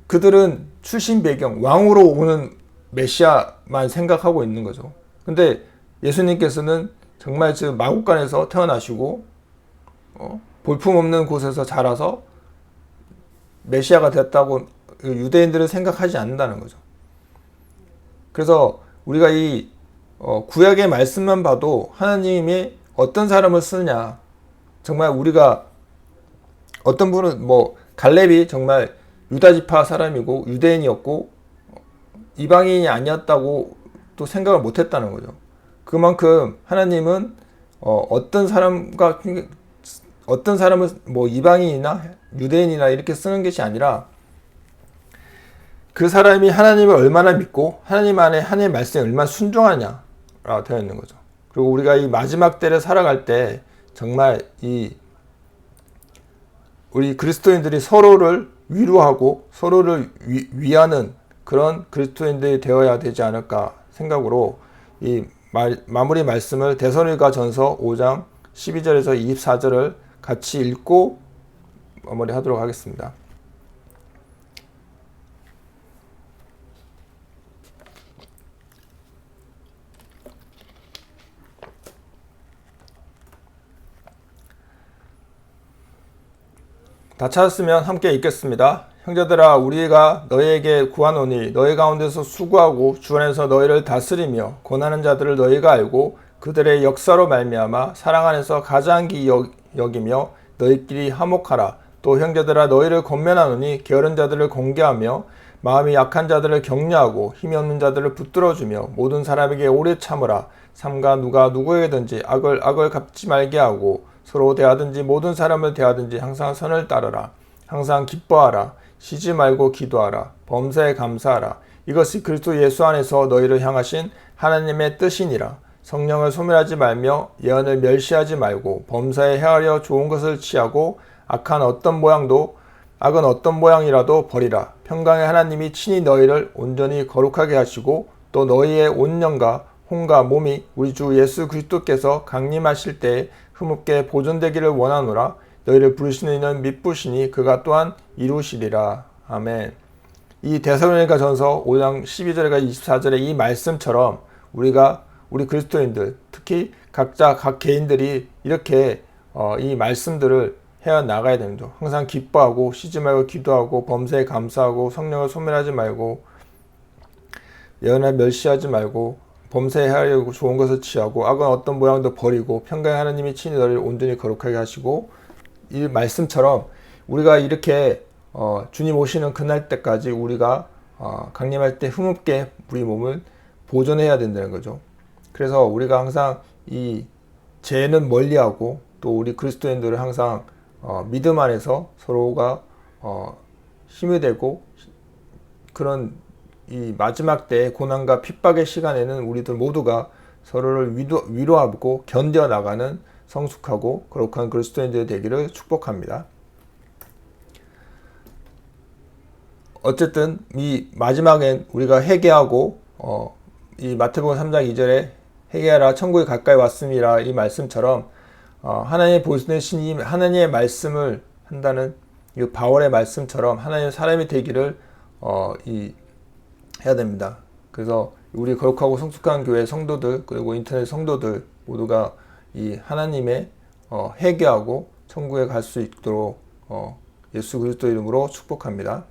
그들은 출신 배경, 왕으로 오는 메시아만 생각하고 있는 거죠. 근데 예수님께서는 정말 마국간에서 태어나시고 볼품없는 곳에서 자라서 메시아가 됐다고 유대인들은 생각하지 않는다는 거죠. 그래서 우리가 이 구약의 말씀만 봐도 하나님이 어떤 사람을 쓰느냐, 정말 우리가 어떤 분은 뭐 갈렙이 정말 유다지파 사람이고 유대인이었고 이방인이 아니었다고 또 생각을 못했다는 거죠. 그만큼 하나님은 어떤 사람을 뭐 이방인이나 유대인이나 이렇게 쓰는 것이 아니라 그 사람이 하나님을 얼마나 믿고 하나님 안에 하나님의 말씀에 얼마나 순종하냐라 되어 있는 거죠. 그리고 우리가 이 마지막 때를 살아갈 때 정말 우리 그리스도인들이 서로를 위로하고 서로를 위하는 그런 그리스도인들이 되어야 되지 않을까 생각으로 이 마무리 말씀을 데살로니가 전서 5장 12절에서 24절을 같이 읽고 마무리하도록 하겠습니다. 다 찾았으면 함께 읽겠습니다. 형제들아 우리가 너희에게 구하노니 너희 가운데서 수고하고 주 안에서 너희를 다스리며 권하는 자들을 너희가 알고 그들의 역사로 말미암아 사랑 안에서 가장기 여기며 너희끼리 화목하라. 또 형제들아 너희를 권면하노니 게으른 자들을 공개하며 마음이 약한 자들을 격려하고 힘이 없는 자들을 붙들어주며 모든 사람에게 오래 참으라. 삼가 누가 누구에게든지 악을 갚지 말게 하고 서로 대하든지 모든 사람을 대하든지 항상 선을 따르라. 항상 기뻐하라. 쉬지 말고 기도하라. 범사에 감사하라. 이것이 그리스도 예수 안에서 너희를 향하신 하나님의 뜻이니라. 성령을 소멸하지 말며 예언을 멸시하지 말고 범사에 헤아려 좋은 것을 취하고 악은 어떤 모양이라도 버리라. 평강의 하나님이 친히 너희를 온전히 거룩하게 하시고 또 너희의 온 영과 혼과 몸이 우리 주 예수 그리스도께서 강림하실 때에 흠없게 보존되기를 원하노라. 너희를 부르시는 이는 미쁘시니 그가 또한 이루시리라. 아멘. 이 데살로니가 전서 5장 12절과 24절의 이 말씀처럼 우리 그리스도인들 특히 각 개인들이 이렇게 이 말씀들을 해야 나가야 되는 거죠. 항상 기뻐하고 쉬지 말고 기도하고 범사에 감사하고 성령을 소멸하지 말고 예언을 멸시하지 말고 범사에 헤아리고 좋은 것을 취하고 악은 어떤 모양도 버리고 평강의 하나님이 친히 너를 온전히 거룩하게 하시고 이 말씀처럼 우리가 이렇게 주님 오시는 그날 때까지 우리가 강림할 때 흠없게 우리 몸을 보존해야 된다는 거죠. 그래서 우리가 항상 이 죄는 멀리하고 또 우리 그리스도인들은 항상 믿음 안에서 서로가 힘이 되고 그런 이 마지막 때의 고난과 핍박의 시간에는 우리들 모두가 서로를 위로하고 견뎌나가는 성숙하고 거룩한 그리스도인들이 되기를 축복합니다. 어쨌든 이 마지막엔 우리가 회개하고 이 마태복음 3장 2절에 회개하라 천국이 가까이 왔음이라 이 말씀처럼 하나님의 보시는 이 하나님의 말씀을 한다는 이 바울의 말씀처럼 하나님의 사람이 되기를 해야 됩니다. 그래서 우리 거룩하고 성숙한 교회 성도들 그리고 인터넷 성도들 모두가 이 하나님의 회개하고 천국에 갈 수 있도록 예수 그리스도 이름으로 축복합니다.